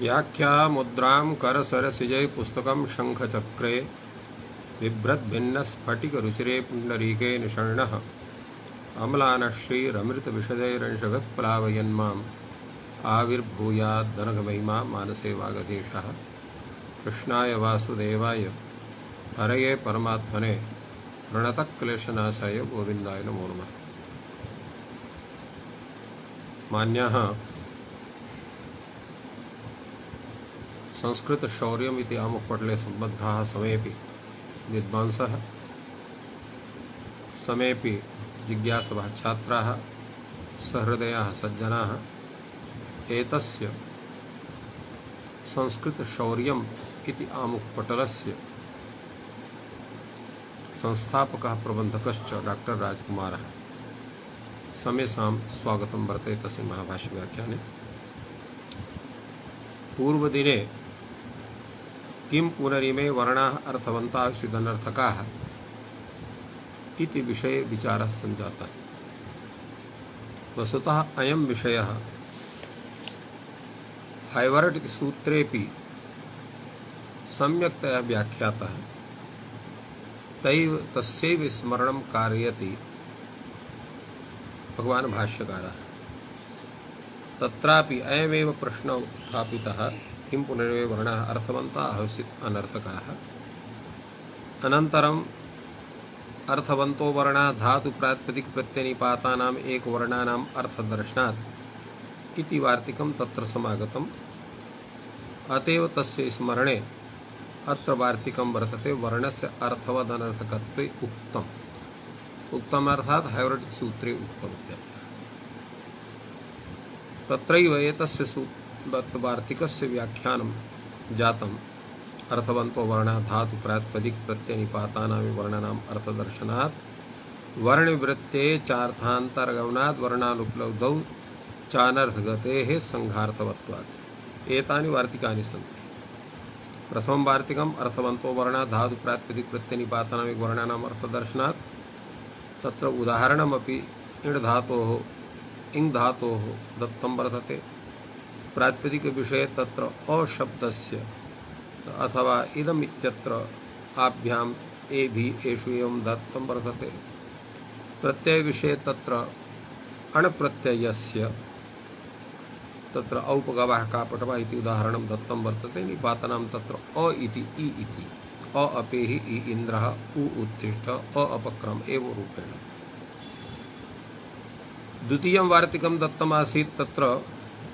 व्याख्या मुद्रां करसरसिजै पुस्तकं शङ्खचक्रे बिभ्रद्भिन्नस्फटिकरुचिरे पुण्डरीके निषण्णः अम्लानश्रीरमृतविशदैरंशगत्प्लावयन्माम् आविर्भूयाद्दनघमहिमा मानसे वागधीशः। कृष्णाय वासुदेवाय हरये परमात्मने प्रणतक्लेशनाशाय गोविन्दाय नमो नमः। मान्यः संस्कृत शौर्यमिति आमुखपटले सम्बद्धाः समेऽपि विद्वांसः समेऽपि जिज्ञासवः छात्राः सहृदयाः सज्जनाः एतस्य संस्कृत शौर्यम् इति आमुखपटलस्य संस्थापकः प्रबन्धकश्च डॉक्टर राजकुमारः समेषां स्वागतं वर्तते तस्मिन् महाभाष्यव्याख्याने। पूर्वदिने किं पुनरिमे वर्णाः अर्थवन्ताः स्युदनर्थकाः इति विषये विचारः सञ्जातः। वस्तुतः अयं विषयः हैवर्ट्-सूत्रेऽपि सम्यक्तया व्याख्यातः। तस्यैव स्मरणं कारयति भगवान् भाष्यकारः। तत्रापि अयमेव प्रश्नः उत्थापितः, किं पुनरिमे वर्णाः अर्थवन्ताः स्युः अनर्थकाः। अनन्तरम् अर्थवन्तो वर्णाः धातुप्रातिपदिकप्रत्ययनिपातानाम् एकवर्णानाम् अर्थदर्शनात् इति वार्तिकं तत्र समागतम्। अतएव तस्य स्मरणे अत्र वार्तिकं वर्तते। वर्णस्य अर्थवदनर्थकत्वे उक्तम् अर्थात् हैवर्ट्-सूत्रे उक्तम् इत्यर्थः। तत्रैव एतस्य वार्तिकस्य व्याख्यानं जातम्। अर्थवन्तो वर्णाः धातुप्रातिपदिकप्रत्ययनिपातानां वर्णानाम् अर्थदर्शनात् वर्णविवृत्ते चार्थान्तरगमनात् वर्णानुपलब्धौ चानर्थगतेः संघार्थवत्वात्। एतानि वार्तिकानि सन्ति। प्रथमं वार्तिकम् अर्थवन्तो वर्णाः धातुप्रातिपदिकप्रत्ययनिपातानां वर्णानाम् अर्थदर्शनात्। तत्र उदाहरणमपि इङ् धातोः दत्तं वर्तते। प्रातिपदिकविषये तत्र अशब्दस्य अथवा इदम् इत्यत्र आभ्याम् एभिः एषु एवं दत्तं वर्तते। प्रत्ययविषये तत्र अणप्रत्ययस्य तत्र औपगवः कापटवः इति उदाहरणं दत्तं वर्तते। निपातानां तत्र अ इति इ इति अ अपेहि इ इन्द्रः उ उत्तिष्ठ अ अपक्रम एव रूपेण। द्वितीयं वार्तिकं दत्तमासीत् तत्र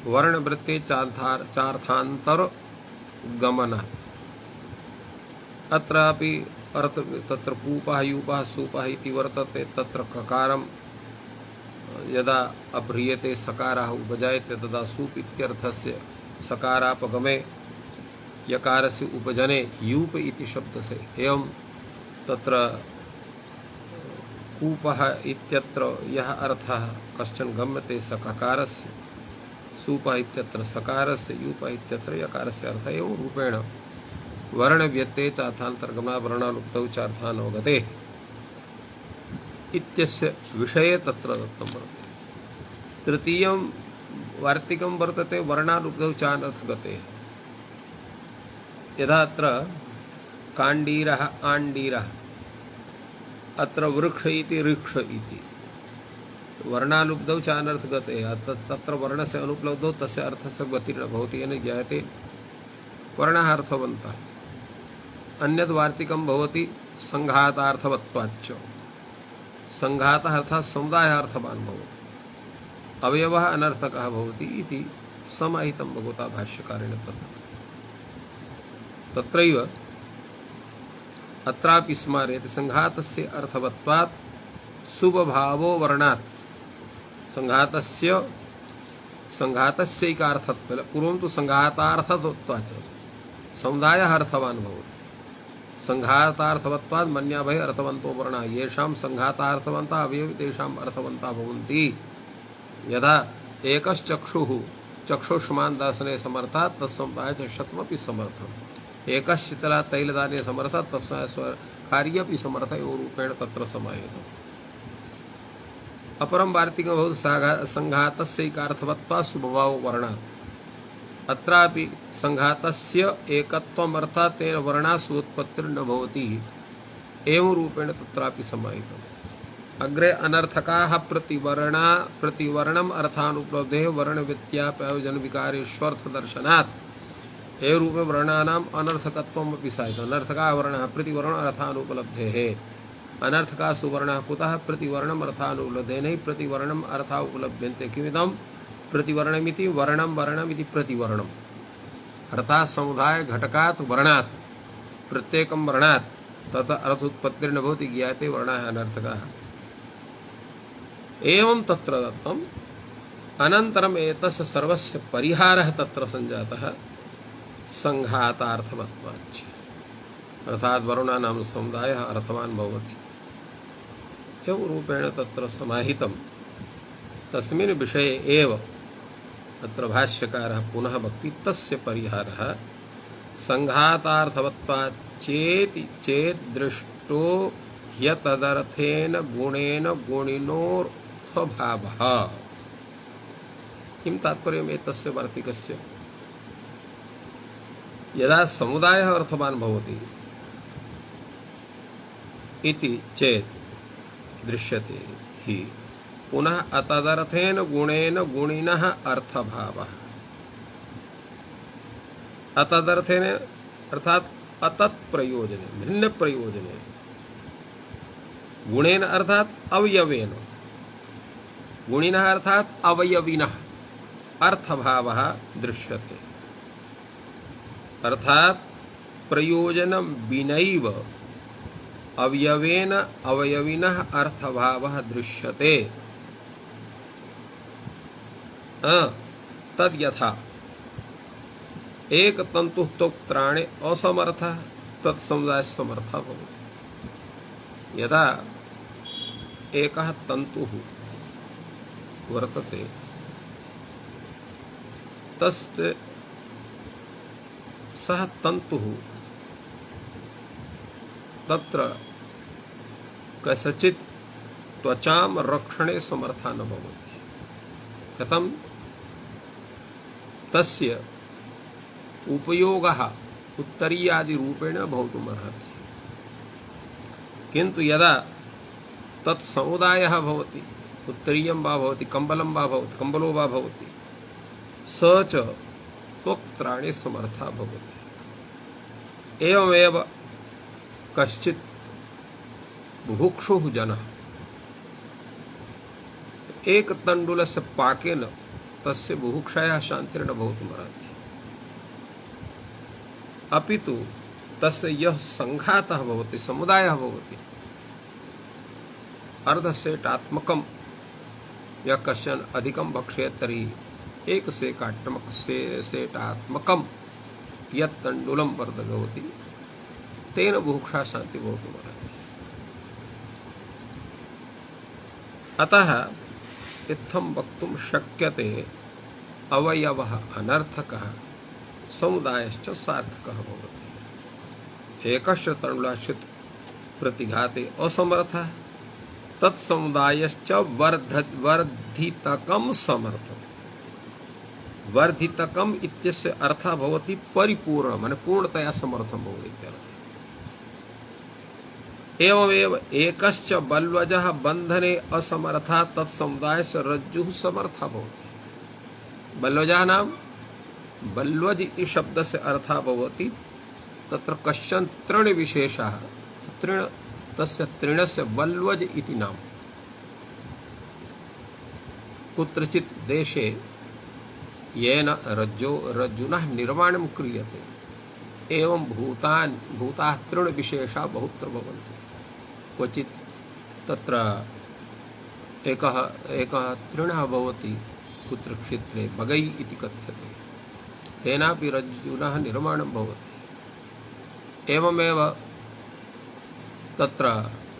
वर्णवृत्ते चार्थान्तरगमनात्। अत्रापि तत्र कूपः यूपः सूपः इति वर्तते। तत्र ककारं यदा अभ्रियते सकारः उपजायते तदा सूप इत्यर्थस्य सकारापगमे यकारस्य उपजने यूप इति शब्दस्य एवं तत्र कूपः इत्यत्र यः अर्थः कश्चन गम्यते स ककारस्य, सूपः इत्यत्र सकारस्य, यूपः इत्यत्र यकारस्य अर्थः एवं रूपेण वर्णव्यत्यये चार्थान्तरगमनात् वर्णानुपलब्धौ चार्थानवगतेः इत्यस्य विषये तत्र दत्तं वर्तते। तृतीयं वार्तिकं वर्तते वर्णानुपलब्धौ चानर्थगतेः। यदा अत्र काण्डीरः आण्डीरः अत्र वृक्ष इति ऋक्ष इति वर्णानुपलब्धौ चानर्थगतेः। तत्र वर्णस्य अनुपलब्धौ तस्य अर्थस्य गतिर्न भवति। येन ज्ञायते वर्णः अर्थवन्तः। अन्यद् वार्तिकं भवति संघातार्थवत्वाच्च। संघातः अर्थात् समुदायः अर्थवान् भवति, अवयवः अनर्थकः भवति इति समाहितं भगवता भाष्यकारेण तत्रैव अत्रापि स्मार्यते संघातस्य अर्थवत्वात् शुभभावो वर्णात्। संघातस्यैकार्थत्वेन पूर्वं तु संघातार्थवत्वाच्च समुदायः अर्थवान् भवति। संघातार्थवत्वात् मन्याभय अर्थवन्तो वर्णाः येषां संघातार्थवन्तः अवयवी तेषाम् अर्थवन्तः भवन्ति। यदा एकश्चक्षुः चक्षुष्मान् दर्शने समर्थः तत्समुदाय च शतमपि समर्थम्। एकश्चितला तैलदाने समर्थः तत्कार्यपि समर्थः एव रूपेण तत्र समाहितम्। अपरं वार्तिकं भवति संघातस्यैकार्थवत्वात् शुभभावो वर्णात्। अत्रापि संघातस्य एकत्वम् अर्थात् तेन वर्णासु उत्पत्तिर्न भवति एवं रूपेण तत्रापि समाहितम्। अग्रे अनर्थकाः प्रतिवर्णम् अर्थानुपलब्धेः वर्णव्यत्यापयोजन विकारेष्वर्थदर्शनात् एवं रूपे वर्णानाम् अनर्थकत्वमपि साहितम्। अनर्थकाः वर्णाः प्रतिवर्ण अर्थानुपलब्धेः अनर्थकाः सुवर्णाः कुतः प्रतिवर्णम् अर्थानुपलब्धेन हि प्रतिवर्णम् अर्था उपलभ्यन्ते। किमिदं प्रतिवर्णमिति वर्णमिति प्रतिवर्णम् अर्थात् समुदाय घटकात् वर्णात् प्रत्येकं वर्णात् तथा अर्थोत्पत्तिर्न भवति ज्ञाते वर्णाः अनर्थकाः। एवं तत्र दत्तम् अनन्तरम् एतस्य सर्वस्य परिहारः तत्र सञ्जातः संघातार्थवत्वाच्च अर्थात् वर्णानां समुदायः अर्थवान् भवति एवं रूपेण तत्र समाहितं। तस्मिन् विषये एव तत्र भाष्यकारः पुनः वक्ति तस्य परिहारः संघातार्थवत्वाच्चेति चेद्दृष्टो ह्यतदर्थेन गुणेन गुणिनोऽर्थभावः। किं तात्पर्यम् एतस्य वार्तिकस्य? यदा समुदायः अर्थवान् भवति इति चेत् दृश्यते हि पुनः अतदर्थेन गुणेन गुणिनः अर्थभावः। अतदर्थेन अर्थात् अतत् प्रयोजने भिन्न प्रयोजने गुणेन अर्थात् अवयवेन गुणिनः अर्थात् अवयविनः अर्थभावः दृश्यते। अर्थात् प्रयोजनं विनैव अवयवेन अवयविनः अर्थभावः दृश्यते। तद् यथा एक तंतुः तोक्त्राणे असमर्थः तत्समुदाय समर्थः भवति। यदा एकः तंतुः वर्तते तस्य सः तंतुः तत्र कस्यचित् त्वचां रक्षणे समर्थः न भवति। कथं? तस्य उपयोगः उत्तरीयादिरूपेण भवितुमर्हति। किन्तु यदा तत्समुदायः भवति उत्तरीयं वा भवति कम्बलं वा भवति कम्बलो वा भवति स च त्वक्त्राणे समर्थः भवति। एवमेव कश्चित् बुभुक्षुः जनः एक तण्डुलस्य पाकेन तस्य बुभुक्षायाः शान्तिर्न भवितुमर्हति। अपितु तस्य यः संघातः भवति समुदायः भवति अर्धसेटात्मकं यः कश्चन अधिकं भक्षेत् तर्हि एकसेटात्मकं यत् तण्डुलं वर्धयति तेन बुभुक्षा शान्तिः भवितुमर्हति। अतः इत्थं वक्तुं शक्यते अवयवः अनर्थकः समुदायश्च सार्थकः भवति। एकस्य तण्डुलाश्चित् प्रतिघाते असमर्थः तत्समुदायश्च वर्धितकं समर्थः। वर्धितकम् इत्यस्य अर्थः भवति परिपूर्ण माने पूर्णतया समर्थं भवति इत्यर्थः। एवमेव एकश्च बल्वजः बन्धने असमर्थः तत्समुदायस्य रज्जुः समर्थः भवति। बल्वजः नाम बल्वज इति शब्दस्य अर्थः भवति तत्र कश्चन तृणविशेषः तस्य तृणस्य बल्वज इति नाम। कुत्रचित् देशे येन रज्जुनः निर्माणं क्रियते एवं भूताः तृणविशेषाः बहुत्र भवन्ति। क्वचित् तत्र एकः तृणः भवति कुत्रक्षेत्रे बगै इति कथ्यते तेनापि रज्जुनः निर्माणं भवति। एवमेव तत्र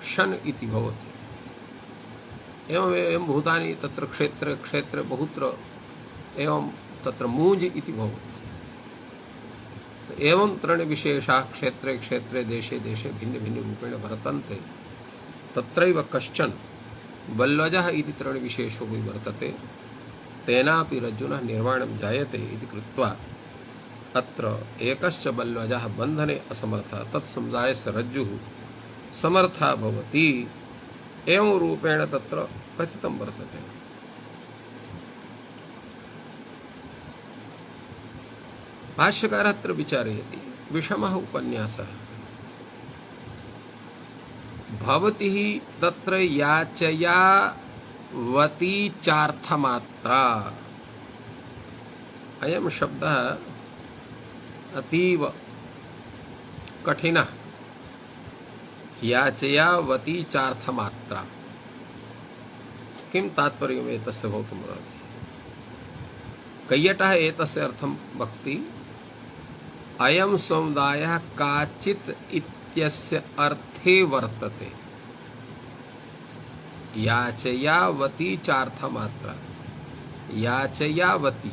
शन इति भवति। एवं भूतानि तत्र क्षेत्रे बहुत्र एवं तत्र मूज इति भवति। एवं तृणविशेषाः क्षेत्रे देशे भिन्नभिन्नरूपेण वर्तन्ते। तत्रैव कश्चन बल्वजः इति तृणविशेषो वर्तते तेनापि रज्जुनः निर्माणं जायते इति कृत्वा अत्र एकश्च बल्वजः बन्धने असमर्थः तत्समुदायस्य रज्जुः समर्था भवति एवं रूपेण तत्र कथितं वर्तते। भाष्यकारः अत्र विचारयति विषमः उपन्यासः भवति हि तत्र याचया वती चार्थमात्रा। अयं शब्दः अतीव कठिनः। याचया वती चार्थमात्रा किं तात्पर्यम् एतस्य भवितुमर्हति? कैयटः एतस्य अर्थं वक्ति अयं समुदायः काचित् इत्यस्य अर्थे वर्तते। याचयावती चार्थमात्रा याचयावती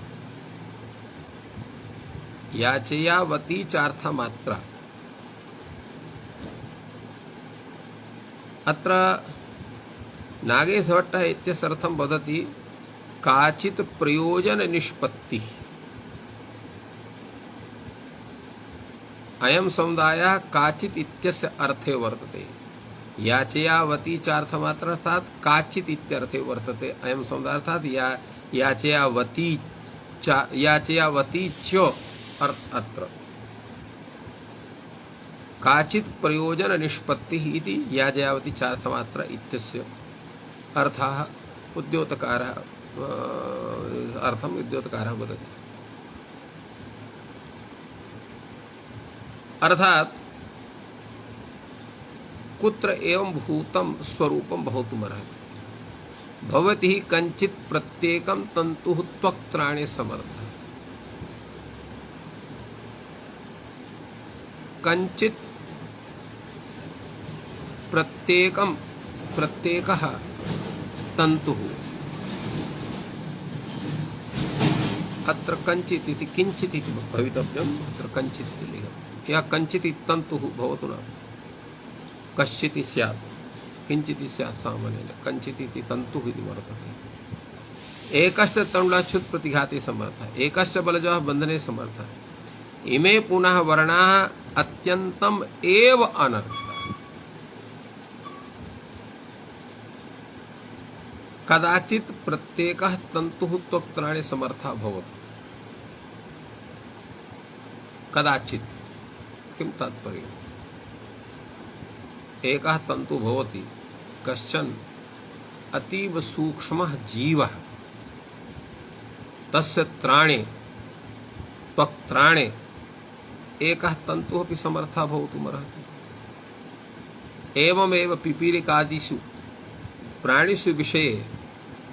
याचयावती चार्थमात्रा। अत्र नागेशभट्टः इत्यस्य अर्थं वदति काचित् प्रयोजन निष्पत्तिः। अयं समुदायः काचित् इत्यस्य अर्थे वर्तते। याचयावती चार्थमात्रा अर्थात् काचित् इत्यर्थे वर्तते अयं समुदायः अर्थात् याचयावती च अत्र काचित् प्रयोजन निष्पत्तिः इति याचयावती चार्थमात्रा इत्यस्य अर्थः उद्योतकारः अर्थम् उद्योतकारः वदति। अर्थात् कुत्र एवं भूतं स्वरूपं भवितुमर्हति। भवति हि कञ्चित् प्रत्येकं तन्तुः त्वक्त्राणे समर्थः। कञ्चित् प्रत्येकः तन्तुः अत्र कञ्चित् इति किञ्चित् इति भवितव्यम्। अत्र कञ्चित् इति लिखितं। या कञ्चित् इति तन्तुः भवतु न कश्चित् स्यात् किञ्चित् स्यात् सामान्येन कञ्चित् इति तन्तुः इति वर्तते। एकश्च तण्डुलाच्छुत् प्रतिघाते समर्थः एकश्च बलजः बन्धने समर्थः। इमे पुनः वर्णाः अत्यन्तम् एव अनर्थः। कदाचित् प्रत्येकः तन्तुः त्वक्त्राणे समर्थः भवति। कदाचित् किं तात्पर्यम्? एकः तन्तु भवति कश्चन अतीव सूक्ष्मः जीवः तस्य त्राणे त्वक्त्राणे एकः तन्तुः अपि समर्थः भवितुमर्हति। एवमेव पिपीलिकादिषु प्राणिषु विषये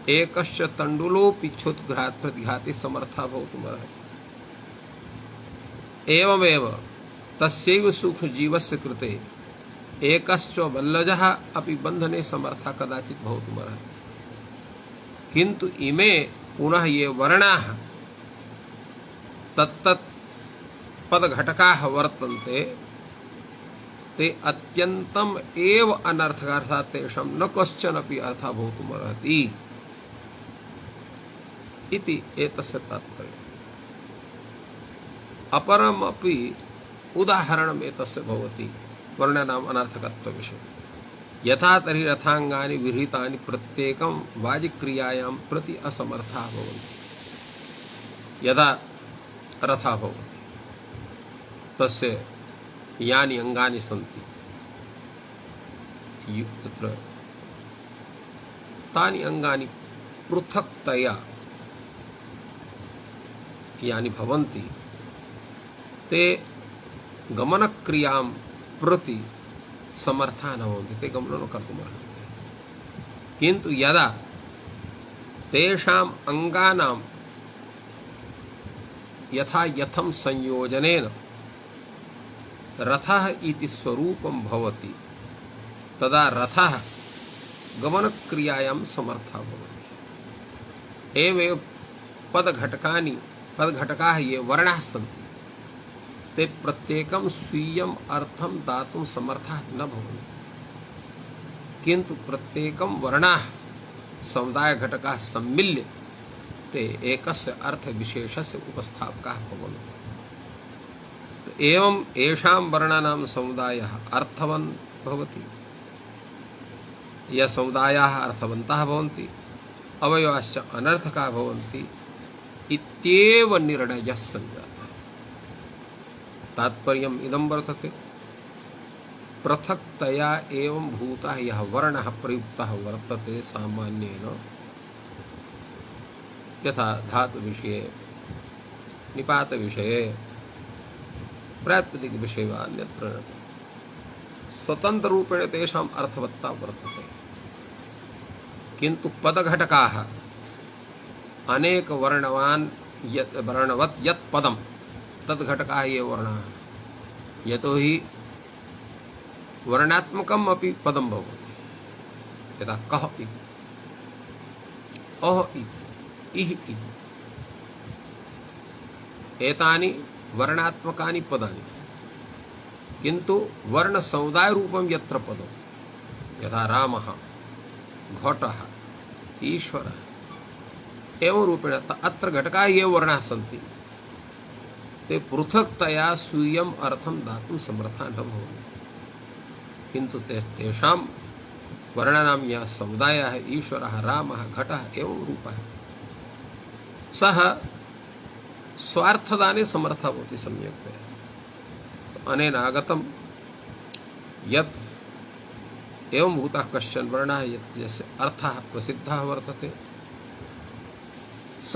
एकश्च तण्डुलोऽपि क्षुत्घात प्रतिघाते समर्थः भवितुमर्हति। एवमेव तस्यैव सूक्ष्मजीवस्य कृते एकश्च बल्लजः अपि बन्धने समर्थः कदाचित् भवितुमर्हति। किन्तु इमे पुनः ये वर्णाः तत्तत् पदघटकाः वर्तन्ते ते अत्यन्तम् एव अनर्थकाः अर्थात् तेषां न कश्चन अपि अर्थः भवितुमर्हति इति एतस्य तात्पर्यम्। अपरमपि उदाहरणम् एतस्य भवति वर्णानाम् अनर्थकत्वविषये। यथा तर्हि रथाङ्गानि विहितानि प्रत्येकं वाजिक्रियायां प्रति असमर्थाः भवन्ति। यदा रथः भवति तस्य यानि अङ्गानि सन्ति तत्र तानि अङ्गानि पृथक्तया यानि भवन्ति ते गमनक्रियां प्रति समर्थाः न भवन्ति। ते गमनं कर्तुमर्हन्ति। किन्तु यदा तेषाम् अङ्गानां यथा यथं संयोजनेन रथः इति स्वरूपं भवति तदा रथः गमनक्रियायां समर्थः भवति। एवमेव पदघटकाः ये वर्णाः सन्ति ते प्रत्येकं स्वीयम् अर्थं दातुं समर्थाः न भवन्ति। किन्तु प्रत्येकं वर्णाः समुदायघटकाः सम्मिल्य ते एकस्य अर्थविशेषस्य उपस्थापकाः भवन्ति। एवं येषां वर्णानां समुदायः अर्थवान् भवति, यः समुदायाः अर्थवन्तः भवन्ति अवयवाश्च अनर्थकाः भवन्ति इत्येव निर्णयः सञ्जातः। तात्पर्यम् इदं वर्तते, पृथक्तया एवं भूतः यः वर्णः प्रयुक्तः वर्तते सामान्येन, यथा धातु विषये, निपात विषये, प्रातिपदिक विषये वा अन्यत्र स्वतंत्र रूपेण तेषाम् अर्थवत्ता वर्तते, किन्तु पदघटकाः अनेक वर्णवान् वर्णवत् यत् पदं तद्घटकाः ये वर्णाः, यतो हि वर्णात्मकम् अपि पदं भवति, यथा कः इति, अह इति, इह इति, एतानि वर्णात्मकानि पदानि, किन्तु वर्णसमुदाय रूपं यत्र पदं, यथा रामः, घटः, ईश्वरः, एवं रूपेण अत्र घटकाः ये वर्णाः सन्ति ते पृथक्तया स्वीयम् अर्थं दातुं समर्थाः न भवन्ति, किन्तु तेषां वर्णानां यः समुदायः ईश्वरः, रामः, घटः एवं रूपः, सः स्वार्थदाने समर्थः भवति सम्यक्तया। अनेन आगतं यत् एवं भूतः कश्चन वर्णः यत् यस्य अर्थः प्रसिद्धः वर्तते स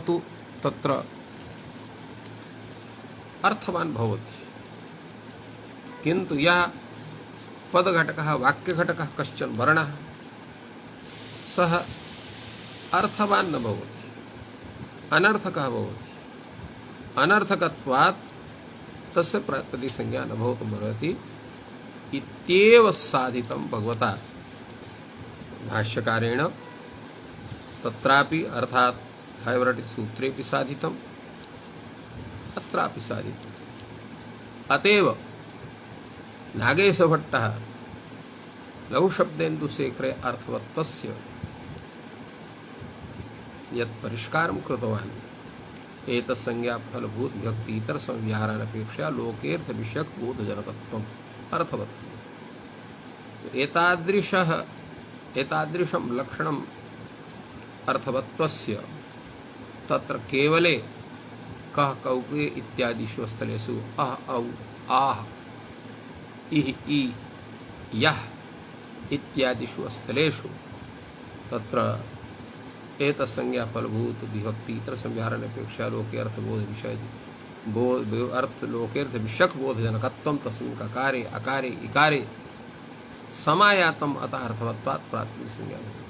तु तत्र अर्थवान् भवति, किन्तु यः पदघटकः वाक्यघटकः कश्चन वर्णः सः अर्थवान् न भवति, अनर्थकः भवति। अनर्थकत्वात् तस्य प्रातिपदिकसंज्ञा न भवितुमर्हति इत्येव साधितं भगवता भाष्यकारेण, तत्रापि अर्थात् हैवरटिक सूत्रेपि साधितम्, अत्रापि साधितम्। अतएव नागेशभट्टः लघुशब्देन्दुशेखरे अर्थवत्तस्य यत् परिष्कारं कृतवान्, एतत्संज्ञा फलभूत व्यक्ति इतर संव्याहारानपेक्षया लोकेर्थ विषयक बोधजनकत्वम् अर्थवत्वम्। एतादृशं लक्षणम् अर्थवत्वस्य तत्र केवले कः कौके इत्यादिषु स्थलेषु अह औ आह इह इ यः इत्यादिषु स्थलेषु तत्र एतत्संज्ञा फलभूत विभक्ति इतर संव्याहारानपेक्षया लोके अर्थबोध विषय अर्थ लोकेर्थ विषयक बोधजनकत्वं तस्मिन् ककारे अकारे इकारे समायातम् अतः अर्थवत्वात् प्रातिपदिकसंज्ञा भवति।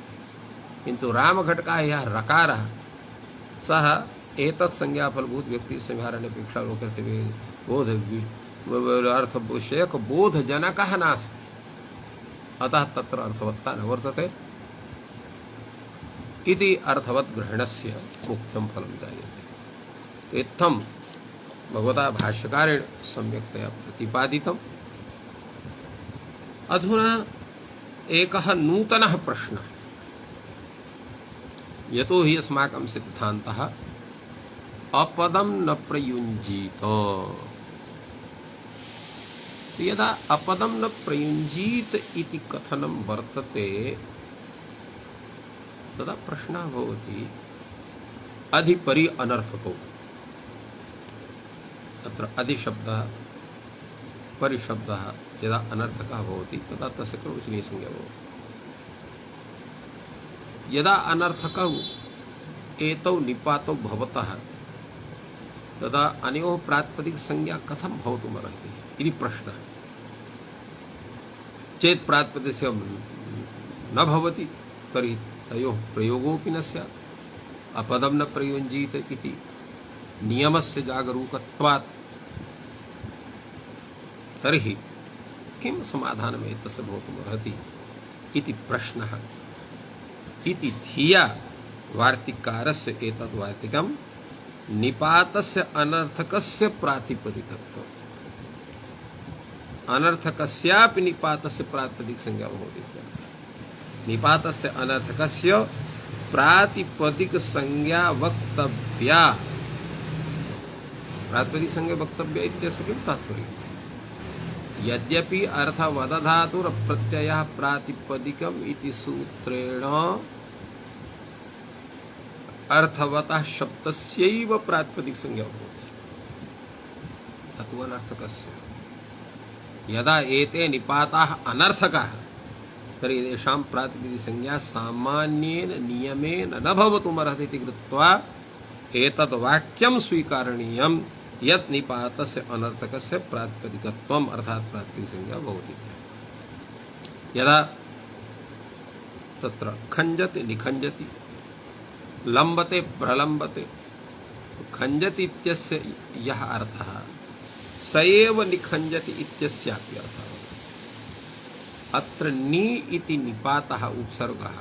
किन्तु रामघटकः यः रकारः सः एतत्संज्ञा फलभूत व्यक्ति संव्याहारानपेक्षया लोकेर्थ बोध अर्थ विषयक बोधजनकः नास्ति, अतः तत्र अर्थवत्ता न वर्तते इति अर्थवद्ग्रहणस्य मुख्यं फलं जायते। इत्थं भगवता भाष्यकारेण सम्यक्तया प्रतिपादितम्। अधुना एकः नूतनः प्रश्नः, यतो हि अस्माकं सिद्धान्तः अपदं न प्रयुञ्जीत। यदा अपदं न प्रयुञ्जीत इति कथनं वर्तते तदा प्रश्नः भवति अधिपरि अनर्थको। तत्र अधिशब्दः परिशब्दः यदा अनर्थकः भवति तदा तस्य कर्मवचनीयसंज्ञा भवति। यदा अनर्थकौ एतौ निपातौ भवतः तदा अनयोः प्रातिपदिकसंज्ञा कथं भवितुमर्हति इति प्रश्नः। चेत् प्रातिपदिकस्य न भवति तर्हि तयोः प्रयोगोऽपि न स्यात्। अपदं न प्रयुञ्जीत इति नियमस्य जागरूकत्वात् तर्हि किं समाधानम् एतस्य भवितुमर्हति इति प्रश्नः। इति धिया वार्तिकारस्य एतद् वार्तिकं निपातस्य अनर्थकस्य प्रातिपदिकत्वम्, अनर्थकस्यापि निपातस्य प्रातिपदिकसंज्ञा भवति। निपातस्य अनर्थकस्य प्रातिपदिकसंज्ञा वक्तव्या प्रातिपदिक संज्ञा वक्तव्य इत्यस्य किं तात्पर्यम्? यद्यपि अर्थवदधातुर प्रत्ययः प्रातिपदिकम् इति सूत्रेण अर्थवतः शब्दस्यैव प्रातिपदिक संज्ञा भवति। तत्वनर्थकस्य यदा एते निपाताः अनर्थकाः तर्हि तेषां प्रातिपदिक संज्ञा सामान्येन नियमेन न भवितुमर्हति इति कृत्वा एतद् वाक्यं स्वीकरणीयं यत् निपातस्य अनर्थकस्य प्रातिपदिकत्वम् अर्थात् प्रातिपदिक संज्ञा भवति। यदा तत्र खञ्जति निखञ्जति लम्बते प्रलम्बते, खञ्जति इत्यस्य यः अर्थः स एव निखञ्जति इत्यस्यापि अर्थः। अत्र नि इति निपातः उपसर्गः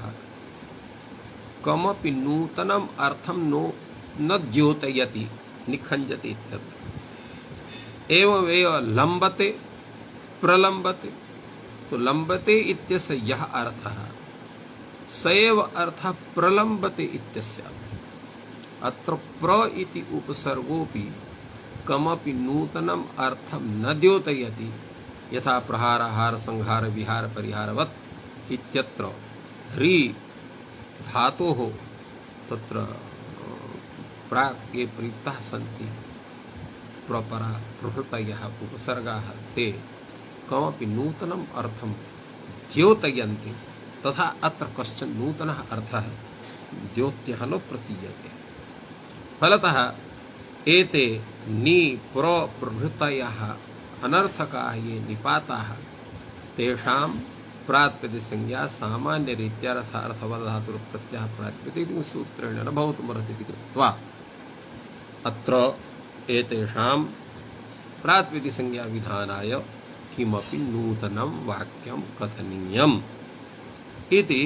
कमपि नूतनम् अर्थं न द्योतयति, निखञ्जति इत्यत्र। एवमेव लम्बते प्रलम्बते, तो लम्बते इत्यस्य यः अर्थः स एव अर्थः प्रलम्बते इत्यस्यापि। अत्र प्र इति उपसर्गोऽपि कमपि नूतनम् अर्थं न द्योतयति, यथा प्रहारहार संहार विहार परिहारवत् इत्यत्र ह्री धातोः तत्र प्राक् ये प्रयुक्ताः सन्ति प्रपरा प्रभृतयः उपसर्गाः ते कमपि नूतनम् अर्थं द्योतयन्ति, तथा अत्र कश्चन नूतनः अर्थः द्योत्यः न प्रतीयते। फलतः एते नि प्र प्रभृतयः अनर्थकाः ये निपाताः तेषां प्रातिपदिक संज्ञा सामान्यरीत्या अर्थवदधातुः प्रत्ययः प्रातिपदिक सूत्रेण न भवितुमर्हति इति कृत्वा अत्र एतेषां प्रातिपदिक संज्ञा विधानाय किमपि नूतनं वाक्यं कथनीयम् इति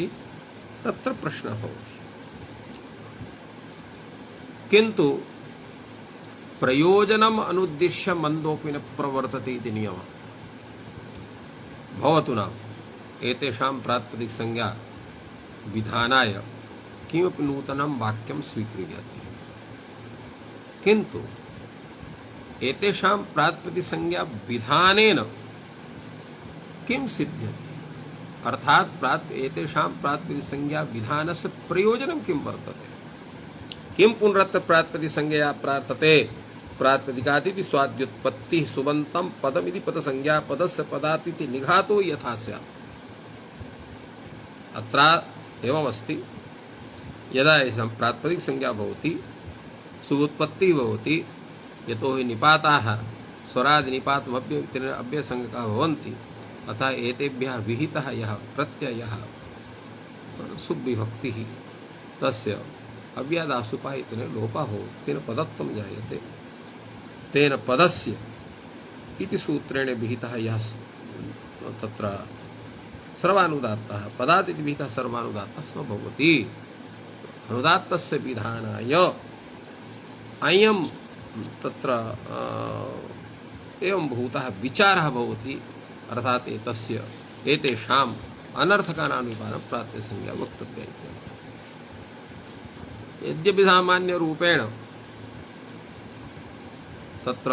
तत्र प्रश्नः भवति। किन्तु प्रयोजनम् अनुद्दिश्य मन्दोऽपि न प्रवर्तते इति नियमः। भवतु नाम एतेषां प्रातिपदिक संज्ञा विधानाय किमपि नूतनं वाक्यं स्वीक्रियते, किन्तु एतेषां प्रातिपदिक संज्ञा विधानेन किं सिद्ध्यति, अर्थात् एतेषां प्रातिपदिक संज्ञा विधानस्य प्रयोजनं किं वर्तते? किं पुनरत्र प्रातिपदिक संज्ञया प्रार्थते? प्रातिपदिकादिति स्वाद्युत्पत्ति सुबन्तं पदमिति पदसंज्ञा पदस्य पदातिथि निघातो यथा स्यात्। अत्र एवमस्ति, यदा एषां प्रातिपदिक संज्ञा भवति सुबुत्पत्ति भवति, यतोहि निपाताः स्वरादि निपातमव्यय अव्ययसंज्ञकाः भवन्ति, अतः एतेभ्यः विहितः यः प्रत्ययः सुविभक्तिः तस्य अव्यादासुपा इत्यनेन लोपः भवति, तेन पदत्वं जायते। तेन पदस्य इति सूत्रेण विहितः यः तत्र सर्वानुदात्तः पदात् इति विहितः सर्वानुदात्तः स भवति। अनुदात्तस्य विधानाय अयं तत्र एवं भूतः विचारः भवति, अर्थात् एतेषाम् अनर्थकानानुपानं प्रातिपदिक संज्ञा वक्तव्या इति। यद्यपि सामान्य रूपेण तत्र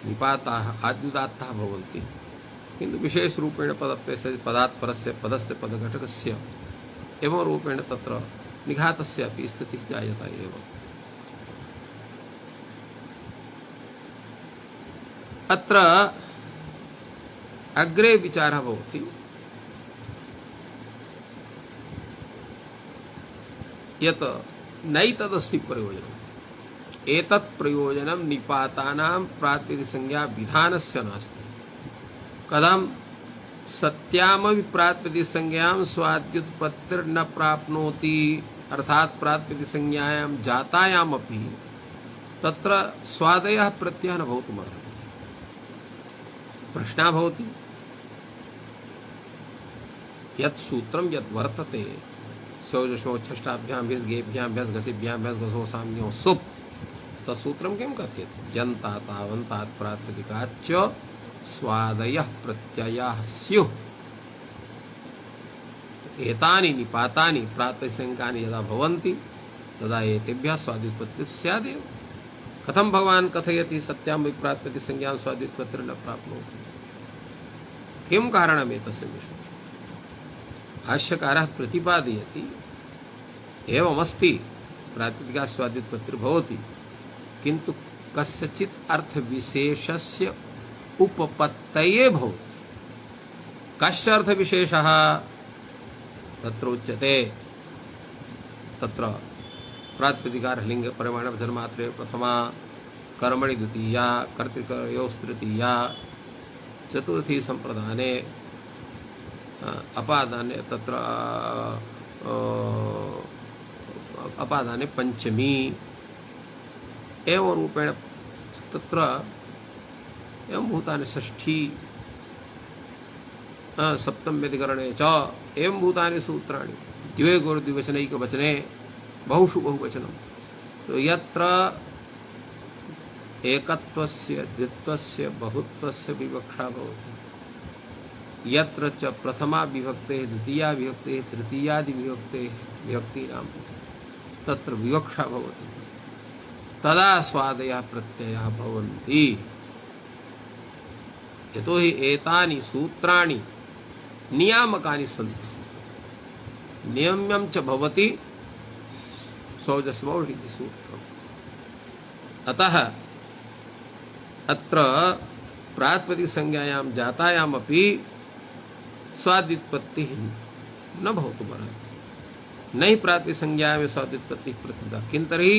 निपाताः आद्युदात्ताः भवन्ति, किन्तु विशेष रूपेण पदात् परस्य पदस्य पदघटकस्य एवं रूपेण तत्र निघातस्य अपि स्थितिः जायते एव। अत्र अग्रे विचारः भवति यत् नैतदस्ति प्रयोजनम्। एतत् प्रयोजनं निपातानां प्रातिपदिक संज्ञा विधानस्य नास्ति। कथं सत्यामपि प्रातिपदिक संज्ञां स्वाद्युत्पत्तिर्न प्राप्नोति, अर्थात् प्रातिपदिक संज्ञायां जातायामपि तत्र स्वादयः प्रत्ययः न भवितुमर्हति। प्रश्नः भवति यत् सूत्रं यत् वर्तते शौचषोच्छष्टाभ्यां भिस् गेभ्यां भ्यस् घसिभ्यां भ्यस् घसो साम्यो सुप्, तत्सूत्रं किं कथयति? जन्ता तावन्तात् प्रातिपदिकाच्च स्वादयः प्रत्ययाः स्युः। एतानि निपातानि प्रातिपदिक संज्ञानि यदा भवन्ति तदा एतेभ्यः स्वादुत्पत्तिः स्यादेव। कथम भगवान कथयति सत्याम विप्रात्पत्ति संज्ञां स्वादित्वत्र न प्राप्नोति किं कारणमेतस्य विषये भाष्यकारः प्रतिपादयति एवमस्ति प्रातिपदिका स्वादित्वत्तिर्भवति किन्तु कस्यचित् अर्थविशेषस्य उपपत्तये भवति कश्च अर्थविशेषः तत्र उच्यते तत्र प्रातिपदिकार लिंग परिमाण वचनमात्रे प्रथमा कर्मणि द्वितीया कर्तृकयोस्तृतीया चतुर्थी संप्रदाने अपादाने तत्र अपादाने पंचमी एवं रूपेण तत्र एवं भूतानि षष्ठी सप्तम्यधिकरणे च एवं भूतानि सूत्राणि द्वे गुरुद्विवचनैकवचने बहुषु बहुवचनम् तो यत्र एकत्वस्य द्वित्वस्य बहुत्वस्य विवक्षा भवति यत्र च प्रथमा विभक्तेः द्वितीया विभक्तेः तृतीयादि विभक्तेः विभक्तीनां तत्र विवक्षा भवति तदा स्वादयः प्रत्ययः भवन्ति यतो हि एतानि सूत्राणि नियामकानि सन्ति नियम्यं च भवति सौजस्मौषि इति सूत्रम् अतः अत्र प्रातिपदिक संज्ञायां जातायामपि स्वादित्पत्तिः न भवतु परन्तु न हि प्रातिपदिक संज्ञायां स्वादित्पत्तिः प्रतिता किं तर्हि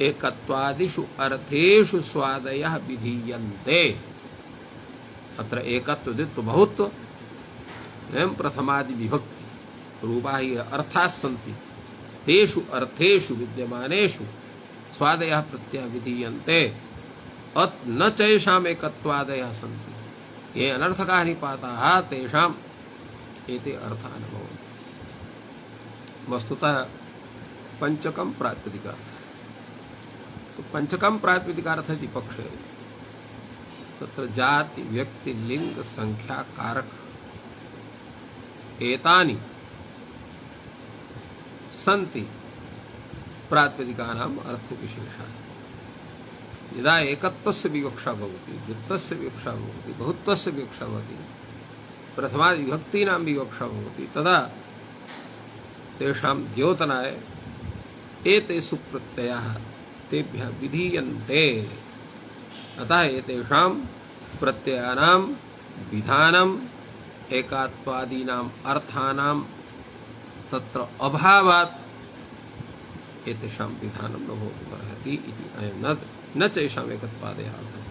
एकत्वादिषु अर्थेषु स्वादयः विधीयन्ते अत्र एकत्व द्वित्व बहुत्व एवं प्रथमादि विभक्ति रूपा ही अर्थाः सन्ति तेषु अर्थेषु विद्यमानेषु स्वादयः प्रत्ययः विधीयन्ते अत न चैषाम् एकत्वादयः सन्ति ये अनर्थकाः निपाताः तेषाम् एते अर्थाः न भवन्ति वस्तुतः पंचकं प्रातिपदिकार्थः तो पंचकं प्रातिपदिकार्थः इति पक्षे तत्र जाति व्यक्ति लिंग संख्या कारक एतानि सन्ति प्रातिपदिकानाम् अर्थविशेषाः यदा एकत्वस्य विवक्षा भवति द्वित्वस्य विवक्षा भवति बहुत्वस्य विवक्षा भवति प्रथमादि विभक्तीनां विवक्षा भवति तदा तेषां द्योतनाय एतेषु प्रत्ययाः तेभ्यः विधीयन्ते अतः एतेषां प्रत्ययानां विधानम् एकात्वादीनाम् अर्थानां तत्र अभावात् एतेषां विधानं न भवितुमर्हति इति अयं न चैषाम् एकत्वादयः अर्थः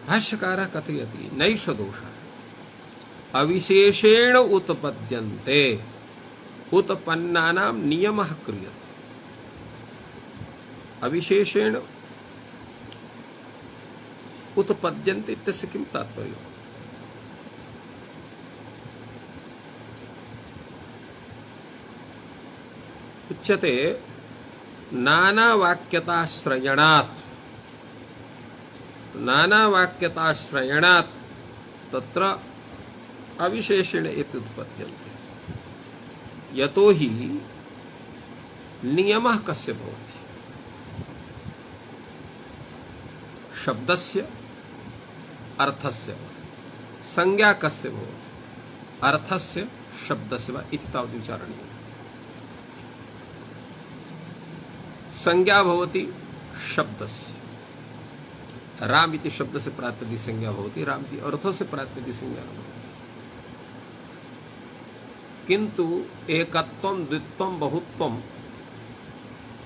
भाष्यकारः कथयति नैष दोषः अविशेषेण उत्पद्यन्ते उत्पन्नानां नियमः क्रियते अविशेषेण उत्पद्यन्ते इत्यस्य किं तात्पर्यम् उच्यते नानावाक्यताश्रयणात् तत्र अविशेषेण एते उत्पद्यन्ते यतो हि नियमः कस्य भवति शब्दस्य अर्थस्य संज्ञा कस्य भवति अर्थस्य शब्दस्य वा इति तावत् विचारणीयम् संज्ञा भवति शब्दस्य राम इति शब्द से प्रातिपदिक संज्ञा भवति राम इति अर्थ से प्रातिपदिक संज्ञा भवति किंतु एकत्वं द्वित्वं बहुत्वं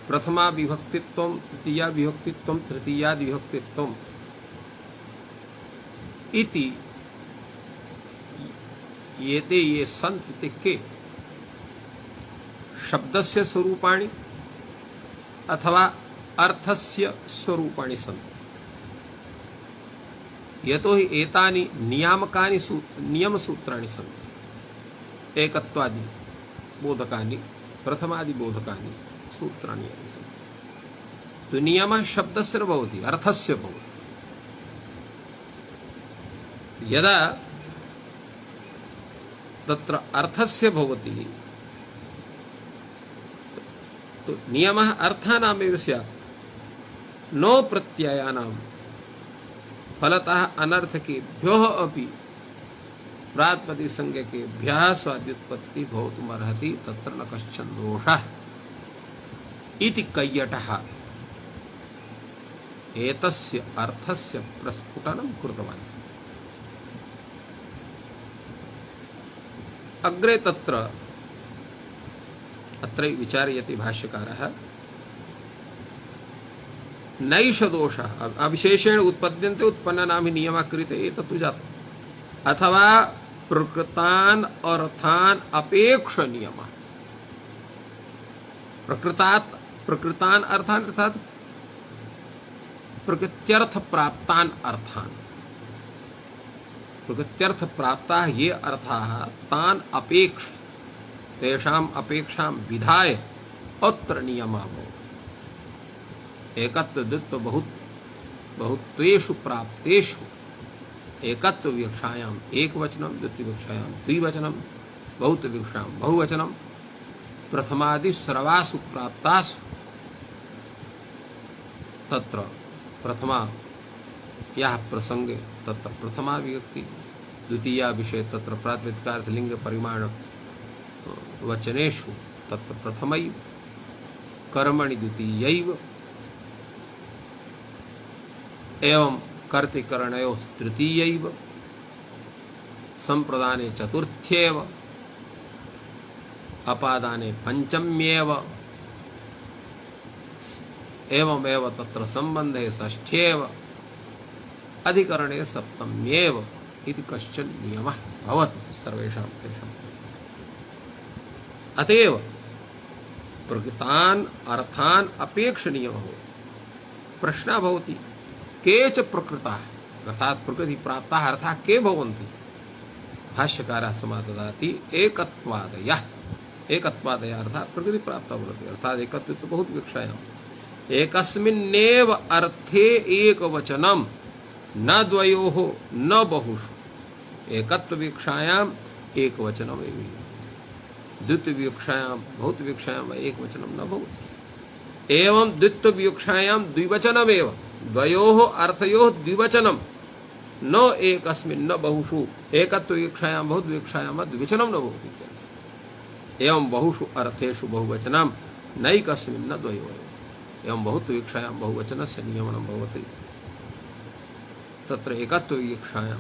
प्रथमा विभक्तित्वं द्वितीया विभक्तित्वं तृतीया विभक्तित्वं इति एते ये सन्ति ते के शब्दस्य स्वरूपाणि अथवा अर्थस्य स्वरूपाणि सन्ति यतो हि एतानि नियामकानि नियम सूत्राणि सन्ति एकत्वादि बोधकानि प्रथमादि बोधकानि सूत्राणि सन्ति तो नियमः शब्दस्य न भवति अर्थस्य भवति यदा तत्र अर्थस्य भवति तो नियमः अर्थानामेव स्यात् नो प्रत्ययानां फलतः अनर्थकेभ्यो अपि प्रातिपदिक संज्ञकेभ्यः स्वाद्युत्पत्ति भवितुमर्हति तत्र न कश्चन दोषः इति कैयटः एतस्य अर्थस्य प्रस्फुटनं कृतवान्। अग्रे तत्र अत्र विचारयति भाष्यकारः नैष दोषः अविशेषेण उत्पद्यन्ते उत्पन्नानां हि नियमः क्रियते एतत्तु जातम् अथवा प्रकृतान् अर्थान् अपेक्ष नियमः प्रकृतान् अर्थान् अर्थात प्रकृत्यर्थ प्राप्तान् अर्थान् प्रकृत्यर्थ प्राप्ताः ये अर्थाः तान् अपेक्ष तेषाम् अपेक्षां विधाय अत्र नियमः भवति। एकत्व द्वित्व बहुत्वेषु प्राप्तेषु एकत्व विवक्षायाम् एकवचनं द्वित्व विवक्षायां द्विवचनं बहुत्व विवक्षायां बहुवचनं प्रथमादि सर्वासु प्राप्तासु तत्र प्रथमा यः प्रसंगे तत्र प्रथमा विभक्ति द्वितीया विषय तत्र प्रातिपदिकार्थ लिंग परिमाण वचनेषु तत्र प्रथमैव कर्मणि द्वितीयैव एवं कर्तिकरणयोः तृतीयैव संप्रदाने चतुर्थ्येव अपादाने पंचम्येव एवमेव तत्र संबंधे षष्ठ्येव अधिकरणे सप्तम्येव इति कश्चन नियमः भवति सर्वेषां तेषाम्। अतएव प्रकृतान् अर्थान् अपेक्षणीयः प्रश्नः भवति केच प्रकृताः अर्थात् प्रकृति प्राप्ताः अर्थाः के भवन्ति। भाष्यकारः समाददाति एकत्वादयः एकत्वादयः अर्थात् प्रकृति प्राप्ता भवति अर्थात् एकत्व बहुत विवक्षायाम् एकस्मिन्नेव अर्थे एकवचनं न द्वयोः न बहुषु एकत्व विवक्षायाम् एकवचनम् एव द्वित्व विवक्षायां बहुत विवक्षायां एकवचनं न भवति एवं द्वित्व विवक्षायां द्विवचनमेव द्वयोः अर्थयोः द्विवचनं न एकस्मिन् न बहुषु एकत्व विवक्षायां बहुत विवक्षायां द्विवचनं न भवति एवं बहुषु अर्थेषु बहुवचनं नैकस्मिन् न द्वयोः एवं बहुत विवक्षायां बहुवचनस्य नियमनं भवति तत्र एकत्व विवक्षायां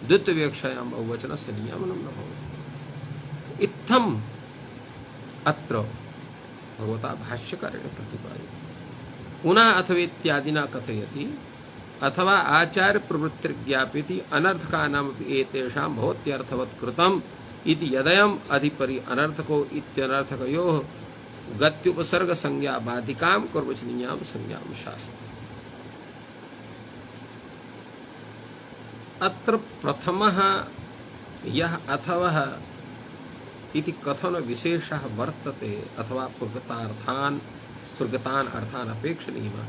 द्वित्व विवक्षायां बहुवचनस्य नियमनं न भवति। इत्थम् अत्र भगवता भाष्यकारेण प्रतिपादितं। पुनः अथवेत्यादिना कथयति अथवा आचार्य प्रवृत्तिर्ज्ञापयति अनर्थकानामपि एतेषां भवत्यर्थवत् कृतम् इति यदयम् अधिपरि अनर्थको इत्यनर्थकयोः गत्युपसर्ग संज्ञा बाधिकां कर्मचनीयां संज्ञां शास्ति। अत्र प्रथमः यः अथवः इति कथन विशेषः वर्तते अथवा प्रकृतान् अर्थान् अपेक्षणीयः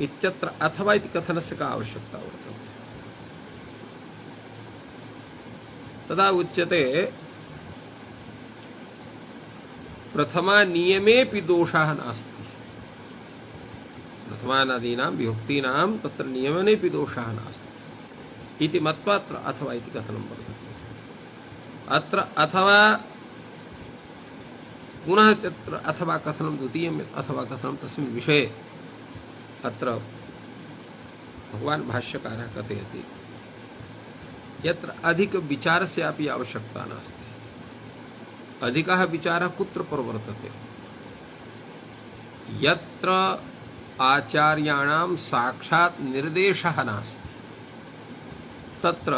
इत्यत्र अथवा इति कथनस्य का आवश्यकता वर्तते। तदा उच्यते प्रथमा नियमेपि दोषः नास्ति प्रथमानादीनां विभक्तीनां तत्र नियमनेपि दोषः नास्ति इति मत्वा अत्र अथवा इति कथनं वर्तते। अत्र अथवा पुनः तत्र अथवा कथनं द्वितीयम् अथवा कथनं तस्मिन् विषये अत्र भगवान् भाष्यकारः कथयति यत्र अधिक विचारस्यापि आवश्यकता नास्ति। अधिकः विचारः कुत्र प्रवर्तते यत्र आचार्याणां साक्षात् निर्देशः नास्ति तत्र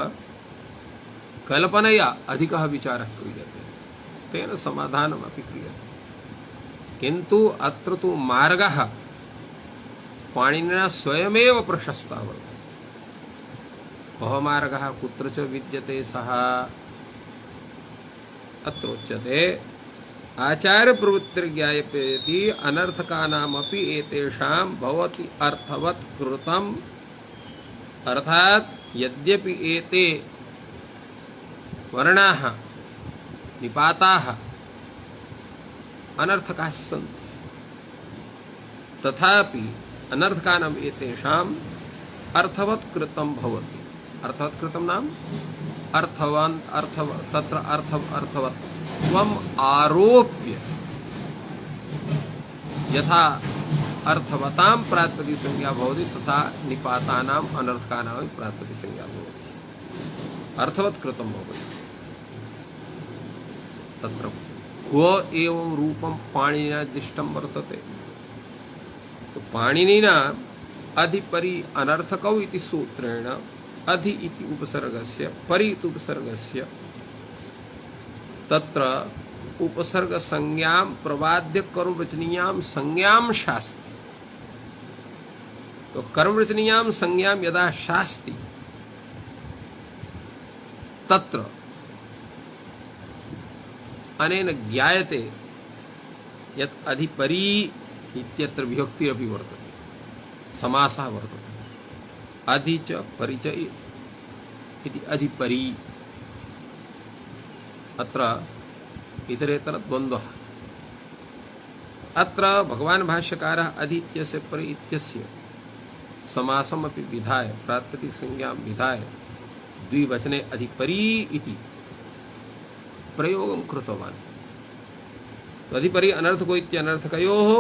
कल्पनया अधिकः विचारः क्रियते तेन समाधानमपि क्रियते किन्तु अत्र तु मार्गः पाणिनिना स्वयमेव प्रशस्तः वर्तते। कः मार्गः कुत्र च विद्यते सः अत्र उच्यते आचार्य प्रवृत्तिर्ज्ञापयति अनर्थकानामपि एतेषां भवति अर्थवत् कृतम् अर्थात् यद्यपि एते वर्णाः निपाताः अनर्थकाः सन्ति तथापि अनर्थकानाम एतेषाम अर्थवत् कृतं भवति। अर्थवत् कृतं नाम अर्थवान तत्र अर्थवत् त्वम आरोप्य यथा अर्थवतां प्रातिपदिक संज्ञा भवति तथा निपातानाम अनर्थकानाम प्रातिपदिक संज्ञा भवति। अर्थवत् कृतं भवति तत्र क्व एवं रूपं पाणिनिना दिष्टं वर्तते। तो पाणिनिना अधिपरि अनर्थकौ इति सूत्रेण अधि इति उपसर्गस्य परि इति उपसर्गस्य तत्र उपसर्ग संज्ञां प्रवाद्य कर्मवचनीयां संज्ञां शास्ति। तो कर्मवचनीयां संज्ञां यदा शास्ति तत्र अनेन ज्ञायते यत् अधिपरि इत्यत्र विभक्तिरपि वर्तते, समासः वर्तते। अधि च परि च इति अधिपरि अत्र इतरेतर द्वन्द्वः। अत्र भगवान् भाष्यकारः अधि इत्यस्य परि इत्यस्य समासमपि विधाय प्रातिपदिक संज्ञां विधाय द्विवचने अधिपरि इति प्रयोगं कृतवान्। तो अधिपरि अनर्थको इत्यनर्थकयोः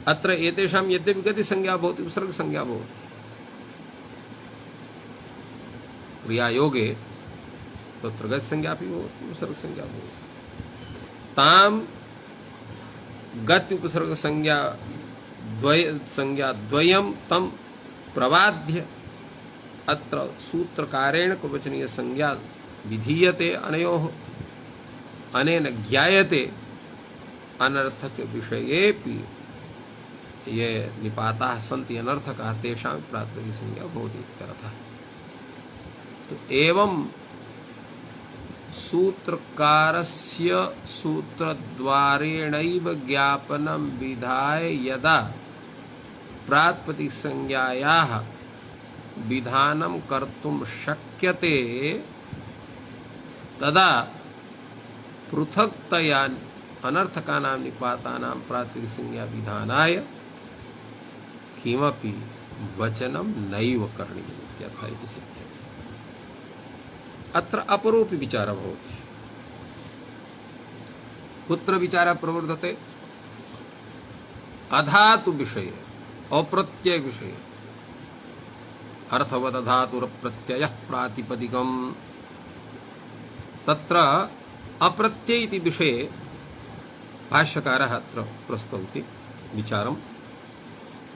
अत्र एतेषां यद्यपि गति संज्ञा भवति उपसर्ग संज्ञा भवति क्रियायोगे तत्र गति संज्ञा अपि भवति उपसर्ग संज्ञा भवति। तां गति उपसर्ग संज्ञा द्वयं तं प्रवाद्य अत्र सूत्रकारेण कुवचनीय संज्ञा विधीयते अनयोः अनेन ज्ञायते अनर्थक विषयेपि ये निपाताः सन्ति अनर्थकाः तेषां प्रातिपदिक संज्ञा भवति इत्यर्थः। तो एवं सूत्रकारस्य सूत्रद्वारेणैव ज्ञापनं विधाय यदा प्रातिपदिक संज्ञायाः विधानं कर्तुं शक्यते तदा पृथक्तया अनर्थकानां निपातानां प्रातिपदिक संज्ञा विधानाय किमपि वचनं नैव करणीयम् इत्यर्थः इति सिद्ध्यति। अत्र अपरोपि विचारः भवति। कुत्र विचारः प्रवर्धते? अधातु विषये अप्रत्यय विषये अर्थवद धातुरप्रत्ययः प्रातिपदिकम् तत्र अप्रत्यय इति विषये भाष्यकारः अत्र प्रस्तौति विचारम्।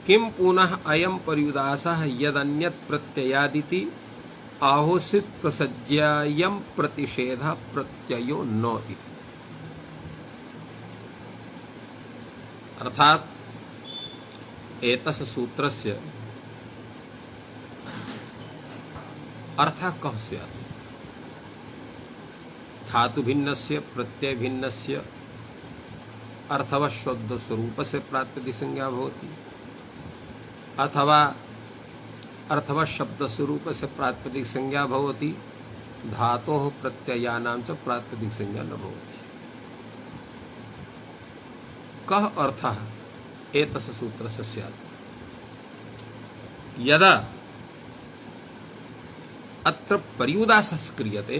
किं पुनः अयं पर्युदासः यदन्यत् प्रत्ययादिति आहोसित प्रसज्यायं प्रतिषेधः प्रत्ययो न इति। अर्थात् एतस्य सूत्रस्य अर्थः कः स्यात्? धातु भिन्नस्य प्रत्यय भिन्नस्य अर्थवशब्द स्वरूपस्य प्रातिपदिक संज्ञा भवति अथवा अर्थवशब्द स्वरूपस्य प्रातिपदिक संज्ञा भवति धातोः प्रत्ययानां च प्रातिपदिक संज्ञा न भवति। कः अर्थः एतस्य सूत्रस्य स्यात्? यदा अत्र पर्युदासः क्रियते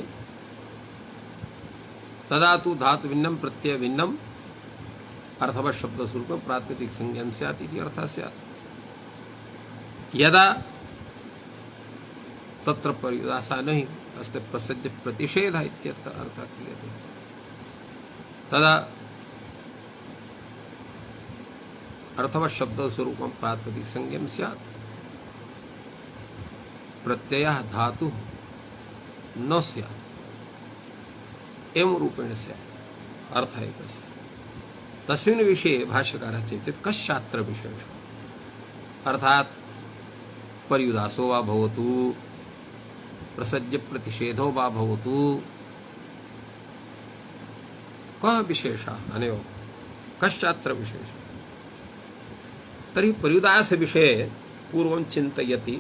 तदा तु धातु भिन्नं प्रत्यय भिन्नं अर्थवत् शब्द स्वरूप प्रातिपदिक संज्ञा स्यात् इति अर्थः स्यात्। यदा तत्र पर्युदासः नहीं अस्ति प्रसज्य प्रतिषेधः इत्यर्थः अर्थः क्रियते तदा अर्थवत् शब्द स्वरूपं प्रातिपदिक संज्ञा स्यात्। प्रत्ययः धातुः न स्यात् एवं रूपेण स्यात् अर्थः एकस्य। तस्मिन् विषये भाष्यकारः चिन्तयति कश्चात्र विशेषः अर्थात् पर्युदासो वा भवतु प्रसज्य प्रतिषेधो वा भवतु कः विशेषः अनयोः कश्चात्र विशेषः? तर्हि पर्युदास विषये पूर्वं चिन्तयति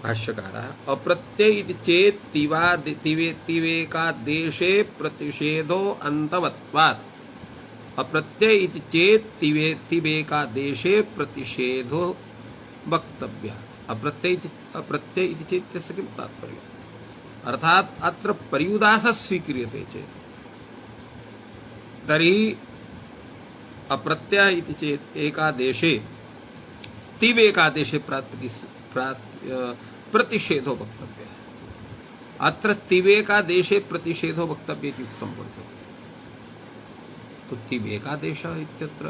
भाष्यकारः अप्रत्यय इति चेत् तिवेकादेशे प्रतिषेधो अन्तवत्वात् अप्रत्यय इति चेत तिवेकादेशे प्रतिषेधो वक्तव्यः। अप्रत्यय इति चेत तस्य किं तात्पर्यम्? अर्थात अत्र पर्युदासः स्वीक्रियते चेत् तर्हि अप्रत्यय इति चेत एकादेशे तिवेकादेशे प्रतिषेधो वक्तव्यः। अत्र तिवेकादेशे प्रतिषेधो वक्तव्य इति उक्तं वर्तते। तो तिवेकादेशः इत्यत्र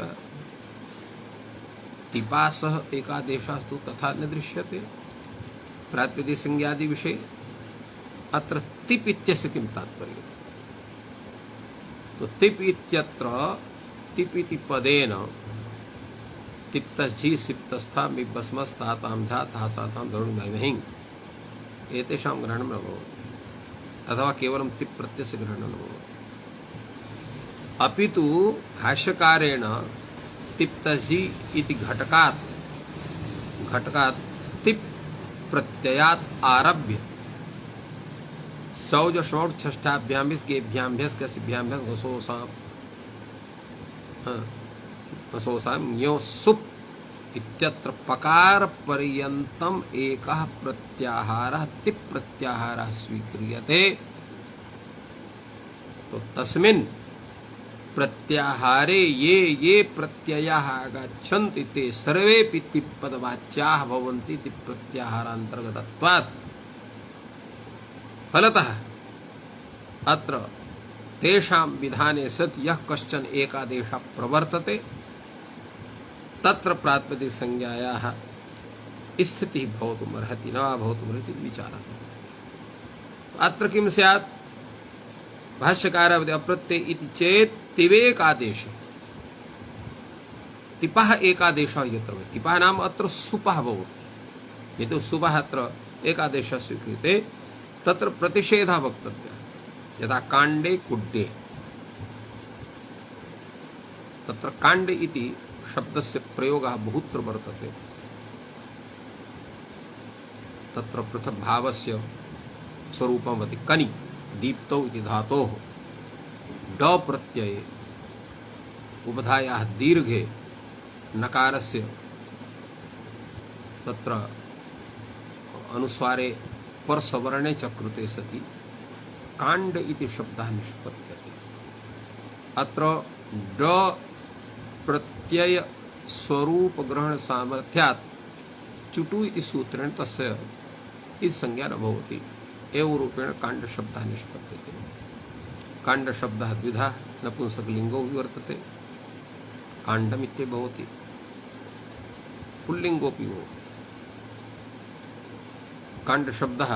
तिपासः एकादेशस्तु तथा न दृश्यते प्रातिपदिक संज्ञादि विषये। अत्र तिप इत्यस्य किं तात्पर्यम्? तो तिप इत्यत्र तिप इति पदेन तिप्तझि सिप्तस्था मिब्बस्मस्तातां झा तासातां धरुणमहिं एतेषां ग्रहणं न भवति, अथवा केवलं तिप् प्रत्ययस्य ग्रहणं न भवति। अपितु भाष्यकारेण तिप्तझि इति घटकात् तिप् प्रत्ययात् आरभ्य सौज षोड षष्ठाभ्याम गेभ्याभ्यस कसिभ्याभ्यस वसोसाम ञो सुप इत्यत्र पकार पर्यन्तम एकः प्रत्याहारः तिप् प्रत्याहारः स्वीक्रियते। तो तस्मिन् प्रत्याहारे ये प्रत्ययाः आगच्छन्ति ते सर्वेपि तिप् पदवाच्याः भवन्ति तिप् प्रत्याहारान्तर्गतत्वात्। फलतः अत्र तेषां विधाने सत् यः कश्चन एकादेशः प्रवर्तते तत्र प्रातिपदिक संज्ञायाः स्थितिः भवितुमर्हति न भवितुमर्हति विचारः। अत्र किं स्यात्? भाष्यकारः वदति अप्रत्यय इति चेत् तिवेकादेशे तिपः एकादेशः यत्र भवति। तिपः नाम अत्र सुपः भवति। यतो सुपः अत्र एकादेशः स्वीक्रियते तत्र प्रतिषेधः वक्तव्यः। यदा काण्डे कुड्डे तत्र काण्डे इति शब्दस्य प्रयोगः बहुत्र वर्तते। तत्र पृथक् भावस्य स्वरूपं वदति। कनि दीप्तौ इति धातोः ड प्रत्यये उपधायाः दीर्घे नकारस्य तत्र अनुस्वारे परसवर्णे च कृते सति काण्ड इति शब्दः निष्पद्यते। अत्र ड प्रत्यय स्वरूप ग्रहण सामर्थ्यात् चुटु इति सूत्रेण तस्य इति संज्ञा न भवति। एवं रूपेण काण्ड शब्दः निष्पद्यते। काण्ड शब्दः द्विधा नपुंसकलिङ्गो वर्तते। काण्डम् इत्येव भवति, पुल्लिङ्गोऽपि भवति। काण्ड शब्दः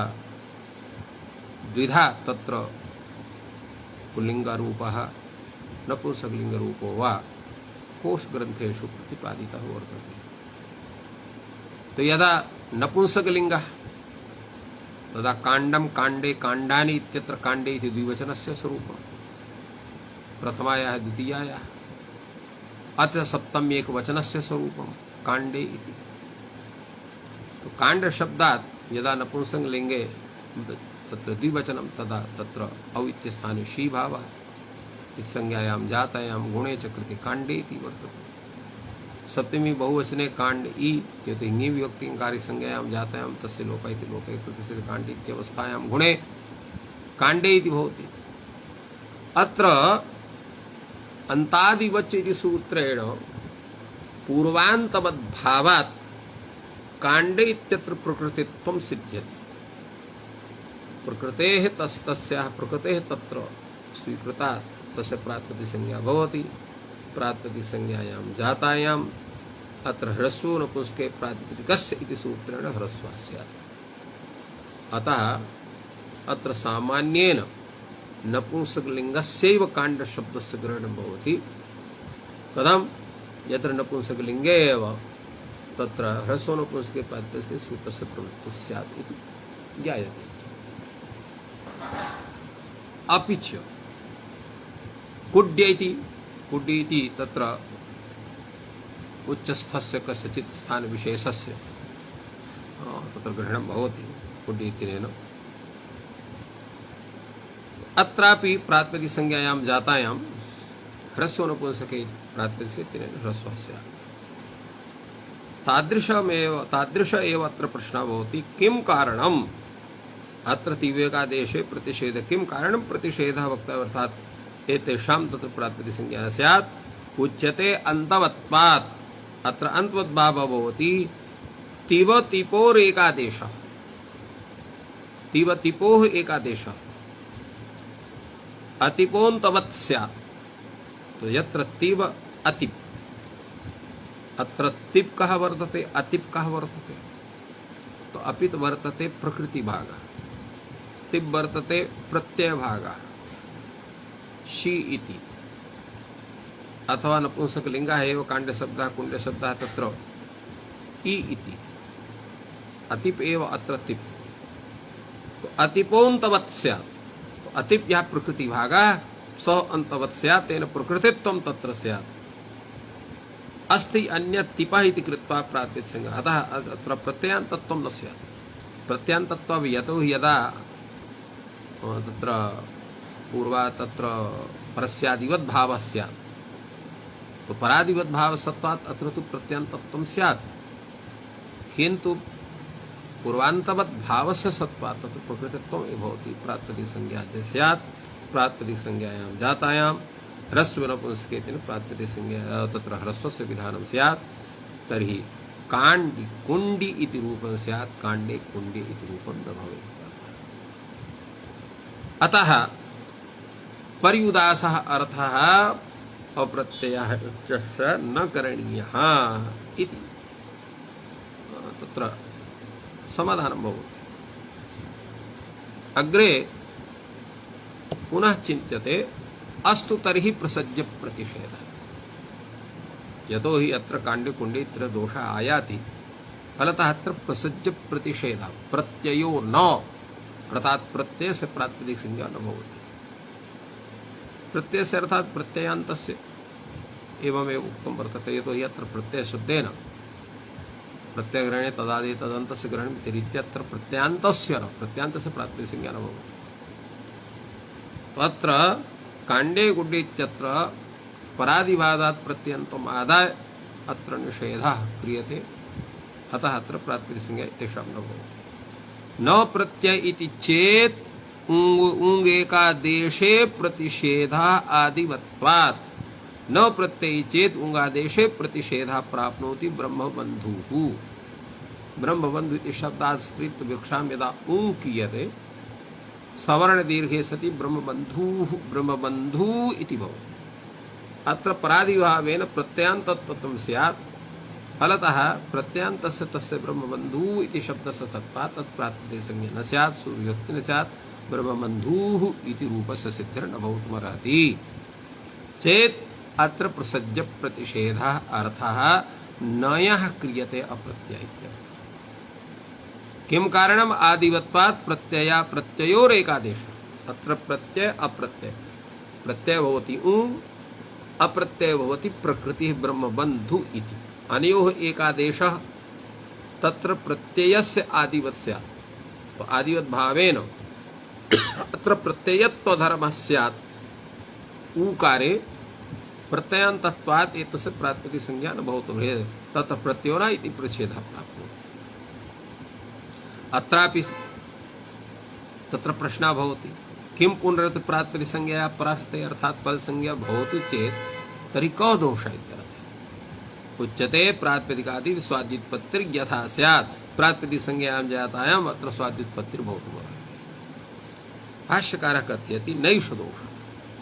द्विधा तत्र पुल्लिङ्गरूपः नपुंसकलिङ्गरूपो वा कोशग्रन्थेषु प्रतिपादितः वर्तते। तो यदा नपुंसकलिङ्गः तदा काण्डं काण्डे काण्डानि इत्यत्र काण्डे इति द्विवचनस्य स्वरूपं प्रथमायाः द्वितीयायाः अथ सप्तम एकवचनस्य स्वरूपं काण्डे इति। तो काण्ड शब्दात् यदा नपुंसकलिङ्गे तत्र द्विवचनं तदा तत्र औ इत्यस्थाने शी भावः संज्ञायां जातायां गुणे च कृते काण्डे इति वर्तते। सप्तमी बहुवचने काण्ड इ यतो हि विभक्तिकारी संज्ञायां जातायां तस्य लोप इति लोपे कृते से काण्ड इत्यवस्थायां गुणे काण्डे इति भवति। अत्र अन्तादिवच् इति सूत्रेण पूर्वान्तमद्भावात् काण्डे इत्यत्र प्रकृतित्वं सिद्ध्यति। प्रकृतेः तस्याः प्रकृतेः तत्र स्वीकृता तस्य प्रातिपदिक संज्ञा भवति। प्रातिपदिक संज्ञायां जातायाम् अत्र ह्रस्वो नपुंसके प्रातिपदिकस्य इति सूत्रेण ह्रस्वः स्यात्। अतः अत्र सामान्येन नपुंसकलिङ्गस्यैव काण्डशब्दस्य ग्रहणं भवति। कथं? यत्र नपुंसकलिङ्गे एव तत्र ह्रस्वो नपुंसके प्रातिपदिकस्य सूत्रस्य प्रवृत्तिः स्यात् इति ज्ञायते। अपि च कुड्य इति तत्र उच्चस्थस्य कस्यचित् स्थानविशेषस्य तत्र ग्रहणं भवति कुड्य इत्यनेन। अत्रापि प्रातिपदिक संज्ञायां जातायां ह्रस्व नपुंसके प्रातिपदिके तेन ह्रस्वः स्यात्। तादृश एव अत्र प्रश्नः भवति किं कारणम् अत्र तिव्यकादेशे प्रतिषेध किं कारणं प्रतिषेधः वक्तव्यः अर्थात् एतेषां तत्र प्रातिपदिकसंज्ञा स्यात् उच्यते अन्तवत्वात्। अत्र अन्तवद्भावः भवति तिवतिपोरेकादेशः तिवतिपोः एकादेशः अतिपोन्तवत् स्यात्। तो यत्र तिव अतिप् अत्र तिप् कः वर्तते अतिप् कः वर्तते तो अपित् वर्तते प्रकृतिभागः तिप् वर्तते प्रत्ययभागः शी इति अथवा नपुंसकलिङ्गः एव काण्डशब्दः कुण्डशब्दः तत्र इ इति अतिप् एव अत्र तिप् तो अतिपोन्तवत् स्यात्। तो अतिप् यः प्रकृतिभागः सः अन्तवत् स्यात् तेन प्रकृतित्वं तत्र स्यात्। अस्ति अन्यत् तिपः इति कृत्वा प्रातिपदिकसंज्ञा अतः अत्र प्रत्ययान्तत्वं न स्यात्। प्रत्ययान्तत्वं यतोहि यदा तत्र पूर्वा तत्र परस्यादिवद्भावः स्यात् तो परादिवद्भावसत्वात् अत्र तु प्रत्ययान्तत्वं स्यात् किन्तु पूर्वान्तवद्भावस्य सत्त्वात् तत्र प्रकृतित्वम् एव भवति। प्रातिपदिकसंज्ञा च स्यात् प्रातिपदिकसंज्ञायां जातायां ह्रस्व नपुंसके तेन प्रातिपदिकसंज्ञा तत्र ह्रस्वस्य विधानं स्यात्। तर्हि काण्डि कुण्डि इति रूपं स्यात् काण्डे कुण्डे इति रूपं न भवेत्। अतः पर्युदासः अर्थः अप्रत्ययः न करणीयः इति तत्र समाधानं भवति। अग्रे पुनः चिन्त्यते अस्तु तर्हि प्रसज्य प्रतिषेधः यतो हि अत्र काण्डे कुण्डे इत्यत्र दोषः आयाति फलतः अत्र प्रसज्य प्रतिषेधः प्रत्ययो न अर्थात् प्रत्ययस्य प्रातिपदिकसंज्ञा न भवति। प्रत्ययस्य अर्थात् प्रत्ययान्तस्य एवमेव उक्तं वर्तते यतो हि अत्र प्रत्ययशब्देन प्रत्ययग्रहणे तदादि तदन्तस्य ग्रहणम् इति रीत्या अत्र प्रत्ययान्तस्य प्रातिपदिकसंज्ञा न भवति। अत्र काण्डे कुण्डे इत्यत्र परादिभागात् प्रत्ययन्तम् आदाय अत्र निषेधः क्रियते अतः अत्र प्रातिपदिकसंज्ञा तेषां न भवति। न प्रत्यय इति चेत् उङ्गेकादेशे प्रतिषेधः आदिवत्वात् न प्रत्यय चेत् उङ्गादेशे प्रतिषेधः प्राप्नोति ब्रह्मबन्धुः। ब्रह्मबन्धु इति शब्दात् स्त्रीत्व विवक्षां यदा उङ् क्रियते सवर्ण दीर्घे सति ब्रह्मबन्धु इति भवति। अत्र परादिभावेन प्रत्ययान्तत्वं स्यात् फलतः प्रत्ययान्तस्य तस्य ब्रह्मबन्धु इति शब्दस्य सत्त्वात् तत् प्रातिपदिकसंज्ञा न स्यात् सुविभक्ति न स्यात् ब्रह्मबन्धुः इति रूपस्य सिद्धिर्न भवितुमर्हति चेत् अत्र प्रसज्य प्रतिषेधः अर्थः नयः क्रियते अप्रत्ययः। किं कारणम् आदिवत्वात् प्रत्ययोरेकादेशः अत्र प्रत्यय अप्रत्यय प्रत्यय भवति उङ् अप्रत्यय भवति प्रकृतिः ब्रह्मबन्धु इति अनयोः एकादेशः तत्र प्रत्ययस्य आदिवत् स्यात्। तो आदिवद्भावेन अत्र प्रत्ययत्वधर्मः स्यात् ऊकारे प्रत्ययान्तत्वात् एतस्य प्रातिपदिकसंज्ञा न भवतु तत्र प्रत्ययो न इति प्रतिषेधः प्राप्नोति। अत्रापि तत्र प्रश्नः भवति किं पुनरपि प्रातिपदिकसंज्ञया परार्थे अर्थात् पदसंज्ञा भवति चेत् तर्हि कः दोषः इत्यर्थः उच्यते प्रातिपदिकादि स्वाद्युत्पत्तिर्यथा स्यात् प्रातिपदिकसंज्ञायां जातायाम् अत्र स्वाद्युत्पत्तिर्भवितुमर्हति। भाष्यकारः कथयति नैष दोषः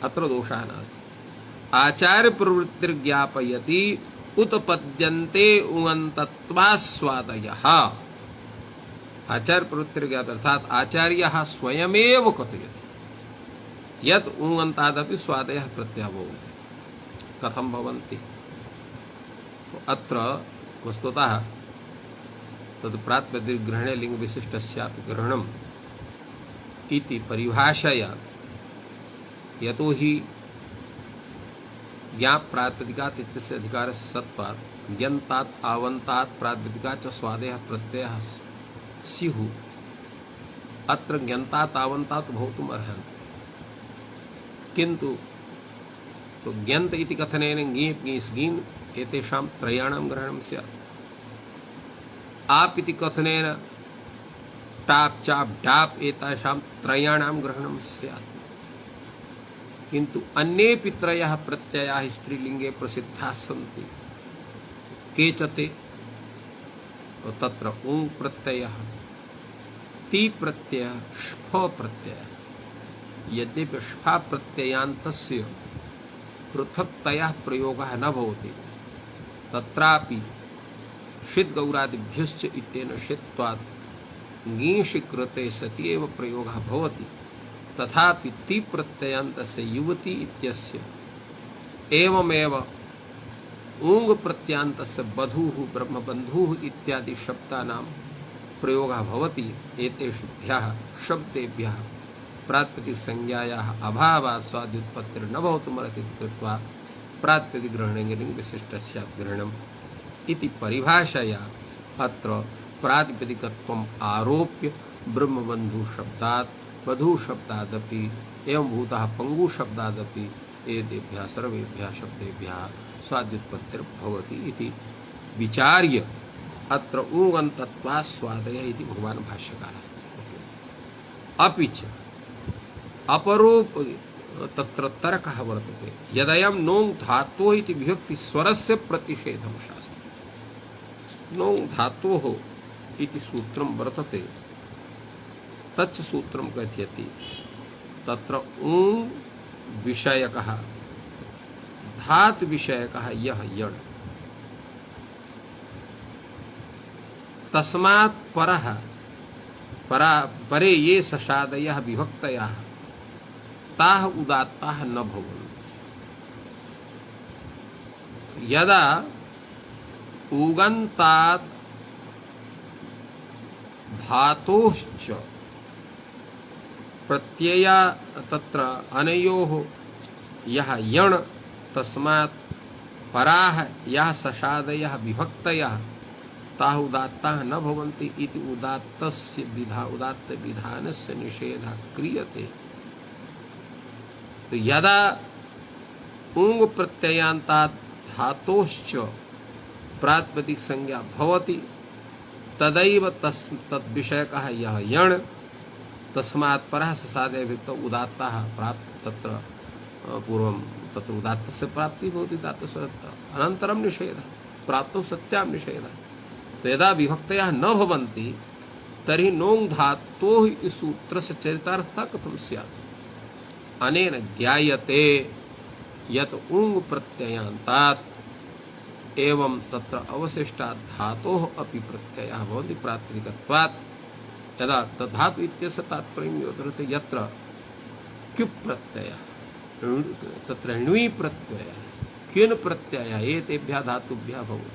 अत्र दोषः नास्ति। आचार्यप्रवृत्तिर्ज्ञापयति उत्पद्यन्ते उङन्तत्वास्वादयः। आचार्यप्रवृत्तिर्ज्ञापयति अर्थात् आचार्यः स्वयमेव कथयति यत् उङन्तादपि स्वादयः प्रत्ययः भवन्ति। कथं भवन्ति तो अत्र वस्तुतः तद् प्रातिपदिकग्रहणे लिङ्गविशिष्टस्यापि ग्रहणम् इति परिभाषया यतो हि ज्ञाप प्रातिपदिकात् इत्यस्य अधिकारस्य सत्त्वात् ज्ञन्तात् आवन्तात् प्रातिपदिकात् च स्वादयः प्रत्ययः स्युः। अत्र ज्ञन्तात् आवन्तात् भवितुम् अर्हन्ति किन्तु तो ज्ञन्त इति कथनेन ङीप् ङीस् ङीन् एतेषां त्रयाणां ग्रहणं स्यात्। आप इति कथनेन टाप् चाप् डाप् एतेषां त्रयाणां ग्रहणं स्यात्। किन्तु अन्येऽपि त्रयः प्रत्ययाः स्त्रीलिङ्गे प्रसिद्धाः सन्ति। के च ते? तो तत्र ऊङ् प्रत्ययः, ति प्रत्ययः, ष्फ प्रत्ययः। यद्यपि ष्फा प्रत्ययान्तस्य पृथक्तया प्रयोगः न भवति, तत्रापि षित् गौरादिभ्यश्च इत्येन षित्वात् ङीषि कृते सति एव प्रयोगः भवति। तथापि ति प्रत्ययान्तस्य युवति इत्यस्य एवमेव ऊङ् प्रत्ययान्तस्य बधूः, ब्रह्मबन्धुः इत्यादि शब्दानां प्रयोगः भवति। एतेषुभ्यः शब्देभ्यः प्रातिपदिकसंज्ञायाः अभावात् स्वाद्युत्पत्तिर्न भवितुमर्हति इति कृत्वा प्रातिपदिकग्रहणे विशिष्टस्यात् ग्रहणम् इति परिभाषया अत्र प्रातिपदिकत्वम् आरोप्य ब्रह्मबन्धु शब्दात्, बधू शब्दादपि एवं भूतः पंगु शब्दादपि एतेभ्यः सर्वेभ्यः शब्देभ्यः स्वाद्युत्पत्तिर्भवति इति विचार्य अत्र ऊगन्तत्वात् स्वादयः इति भगवान् भाष्यकारः। अपि च अपरोप तत्र तर्कः वर्तते, यदयं नोङ् धातोः इति विभक्ति स्वरस्य प्रतिषेधं शास्ति। नोङ् धातोः इति सूत्रं वर्तते, तच्च सूत्रं कथयति तत्र ऊङ् विषयकः धातु विषयकः यः यण् तस्मात् परः परे ये सषादयः विभक्तयः ताः उदात्ताः न भवन्ति। यदा उगन्तात् धातोश्च प्रत्यया तत्र अनयोः यः यण् तस्मात् पराः यः सषादयः विभक्तयः ताः उदात्ताः न भवन्ति इति उदात्तस्य उदात्त विधानस्य निषेधः क्रियते। तो यदा ऊङ् प्रत्ययान्तात् धातोश्च प्रातिपदिक संज्ञा भवति तदैव तद्विषयकः यः यण् तस्मात् परः सषादयः विभक्तौ उदात्ताः प्राप्त तत्र पूर्वं तत्र उदात्तस्य प्राप्तिः भवति, उदात्तस्य अनन्तरं निषेधः, प्राप्तौ सत्यां निषेधः। तो यदा विभक्तयः न भवन्ति तर्हि नोङ् धातोः इति सूत्रस्य चरितार्थः कथं स्यात्? अनेन ज्ञायते यत् ऊङ् प्रत्ययान्तात् एवं तत्र अवशिष्टात् धातोः अपि प्रत्ययः भवति प्रातिपदिकत्वात्। यदा तद्धातु इत्यस्य तात्पर्यं योधरते यत्र क्युप् प्रत्ययः, तत्र ण्वी प्रत्ययः, क्विन् प्रत्ययः एतेभ्यः धातुभ्यः भवति।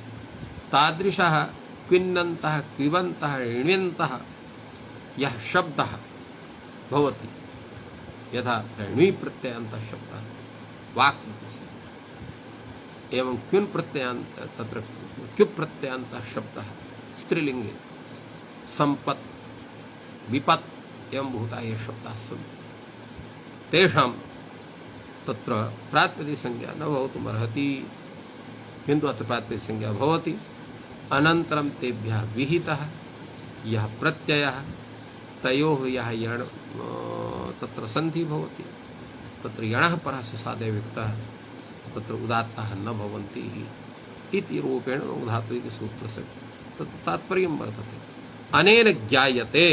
तादृशः क्विन्नन्तः, क्विबन्तः, ण्व्यन्तः यः शब्दः भवति, यथा ण्वी प्रत्ययान्तः शब्दः वाक् इति स्यात्, एवं क्विन् प्रत्ययान्त तत्र क्युप् प्रत्ययान्तः शब्दः स्त्रीलिङ्गे सम्पत्, विपत् एवं भूताः ये शब्दाः सन्ति, तेषां तत्र प्रातिपदिकसंज्ञा न भवितुमर्हति। किन्तु अत्र प्रातिपदिकसंज्ञा भवति। अनन्तरं तेभ्यः विहितः यः प्रत्ययः तयोः यः यण् तत्र सन्धिः भवति, तत्र यणः परः सषादयः विभक्तः तत्र उदात्ताः न भवन्ति इति रूपेण ऊङ् धातुः इति सूत्रस्य तत्र तात्पर्यं वर्तते। अनेन ज्ञायते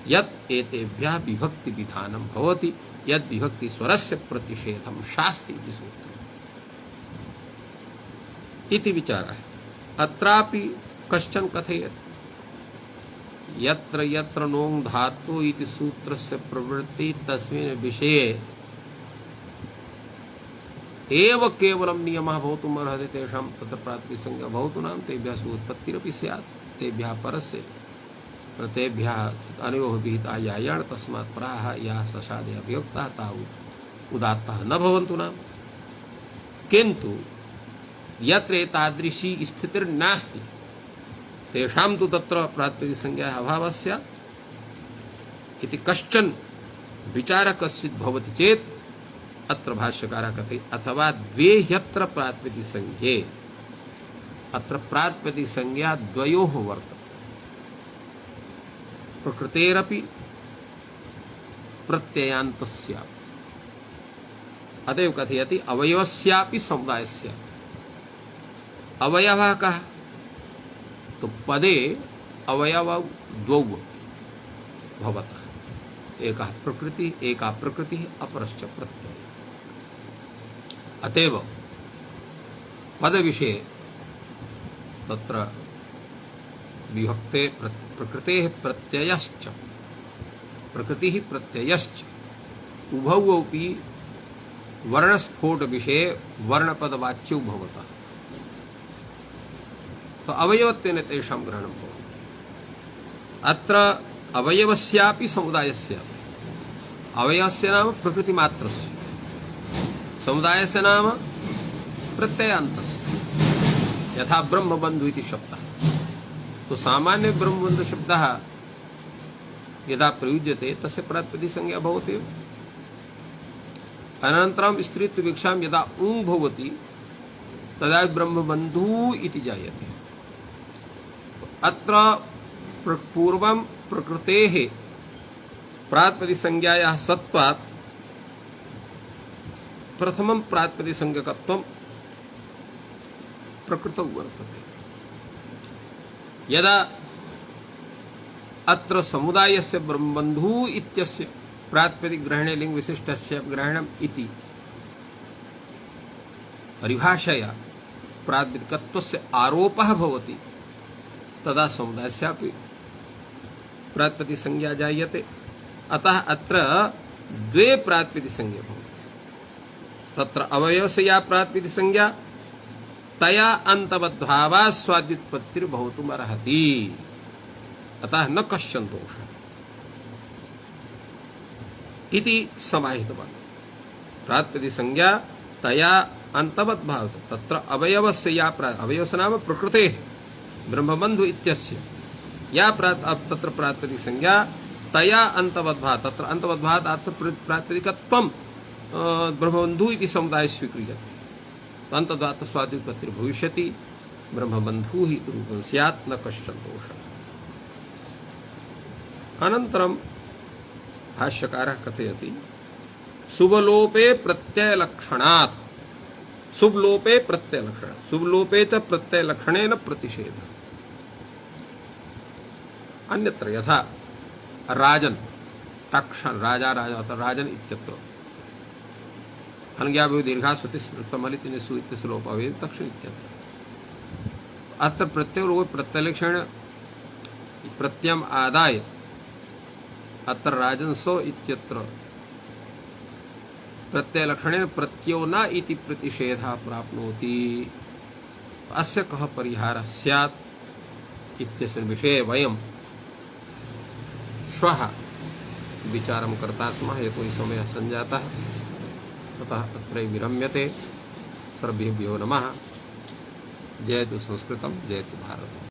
यत् एतेभ्यः विभक्ति विधानं भवति, यद् विभक्ति स्वरस्य प्रतिषेधं शास्ति इति सूत्रम् इति विचारः। अत्रापि कश्चन कथयति यत्र यत्र नोङ् धातुः इति सूत्रस्य प्रवृत्ति तस्मिन् विषये एव केवलं नियमः भवितुमर्हति, तेषां तत्र प्रातिपदिकसंज्ञा भवतूनां तेभ्यः सुत्पत्तिरपि स्यात्, तेभ्यः परस्य तेभ्यः अनयोः विहितः यः यण् तस्मात् पराः यः सषादयः विभक्तः ताः उदात्ताः न भवन्तु नाम। किन्तु यत्र एतादृशी स्थितिर्नास्ति तेषां तु तत्र प्रातिपदिकसंज्ञायाः अभावः स्यात् इति कश्चन विचारः कश्चित् भवति चेत् अत्र भाष्यकारः कथयति अथवा द्वे ह्यत्र प्रातिपदिकसंज्ञे अत्र प्रातिपदिकसंज्ञा द्वयोः वर्तते प्रकृतेरपि प्रत्ययान्तस्यापि अतएव कथयति अवयवस्यापि समुदायस्य अवयवः कः तो पदे अवयवौ द्वौ भवतः एकः प्रकृति एका प्रकृतिः अपरश्च प्रत्ययः अतएव पदविषये तत्र विभक्ते प्रकृतेः प्रत्ययश्च प्रकृतिः प्रत्ययश्च उभौ अपि वर्णस्फोट विषये वर्णपदवाच्यौ भवतः तो अवयवत्वेन तेषां ग्रहणं भवति अत्र अवयवस्यापि समुदायस्यापि अवयवस्य नाम प्रकृतिमात्रस्य समुदायस्य नाम प्रत्ययान्तस्य यथा ब्रह्मबन्धु इति शब्दः तो सामान्य ब्रह्मबन्धु शब्दः यदा प्रयुज्यते तस्य प्रातिपदिकसंज्ञा भवति अनन्तरं स्त्रीत्वविवक्षां यदा ऊङ् भवति तदा ब्रह्मबन्धु इति जायते अत्र पूर्वं प्रकृतेः प्रातिपदिकसंज्ञायाः सत्त्वात् प्रथमं प्रातिपदिकसंज्ञकत्वं प्रकृतौ वर्तते यदा अत्र समुदायस्य ब्रह्मबन्धु इत्यस्य प्रातिपदिकग्रहणे लिङ्गविशिष्टस्य ग्रहणम् इति परिभाषया प्रातिपदिकत्वस्य आरोपः भवति तदा समुदायस्यापि प्रातिपदिकसंज्ञा जायते अतः अत्र द्वे प्रातिपदिकसंज्ञा भवति तत्र अवयवस्य या प्रातिपदिकसंज्ञा तया अन्तवद्भावा स्वाद्युत्पत्तिर्भवितुमर्हति अतः न कश्चन दोषः इति समाहितवान् प्रातिपदिकसंज्ञा तया अन्तवद्भाव तत्र अवयवस्य या अवयवस्य नाम प्रकृतेः ब्रह्मबन्धु इत्यस्य या तत्र प्रातिपदिकसंज्ञा तया अन्तवद्भाव तत्र अन्तवद्भावात् अत्र प्रातिपदिकत्वं ब्रह्मबन्धु इति समुदायः स्वीक्रियते अन्तद्वात् स्वाद्युत्पत्तिर्भविष्यति ब्रह्मबन्धुः इति रूपं स्यात् न कश्चन दोषः अनन्तरं भाष्यकारः कथयति शुभलोपे प्रत्ययलक्षणात् शुभलोपे प्रत्ययलक्षणात् शुभलोपे च प्रत्ययलक्षणेन प्रतिषेधः अन्यत्र यथा राजन् तक्षण राजा राजा अथवा राजन् इत्यत्र हनज्ञाभ्यो दीर्घास्वति स्मृतमलिति निसु इत्यस्य लोपः तक्षण इत्यत्र अत्र प्रत्ययलोपे प्रत्ययलक्षण प्रत्ययम् आदाय अत्र राजन्सो इत्यत्र प्रत्ययलक्षणेन प्रत्ययो न इति प्रतिषेधः प्राप्नोति अस्य कः परिहारः स्यात् इत्यस्मिन् विषये वयं श्वः विचारं कर्ता स्मः यतोहि समयः सञ्जातः अतः अत्रैव विरम्यते सर्वेभ्यो नमः जयतु संस्कृतं जयतु भारतम्।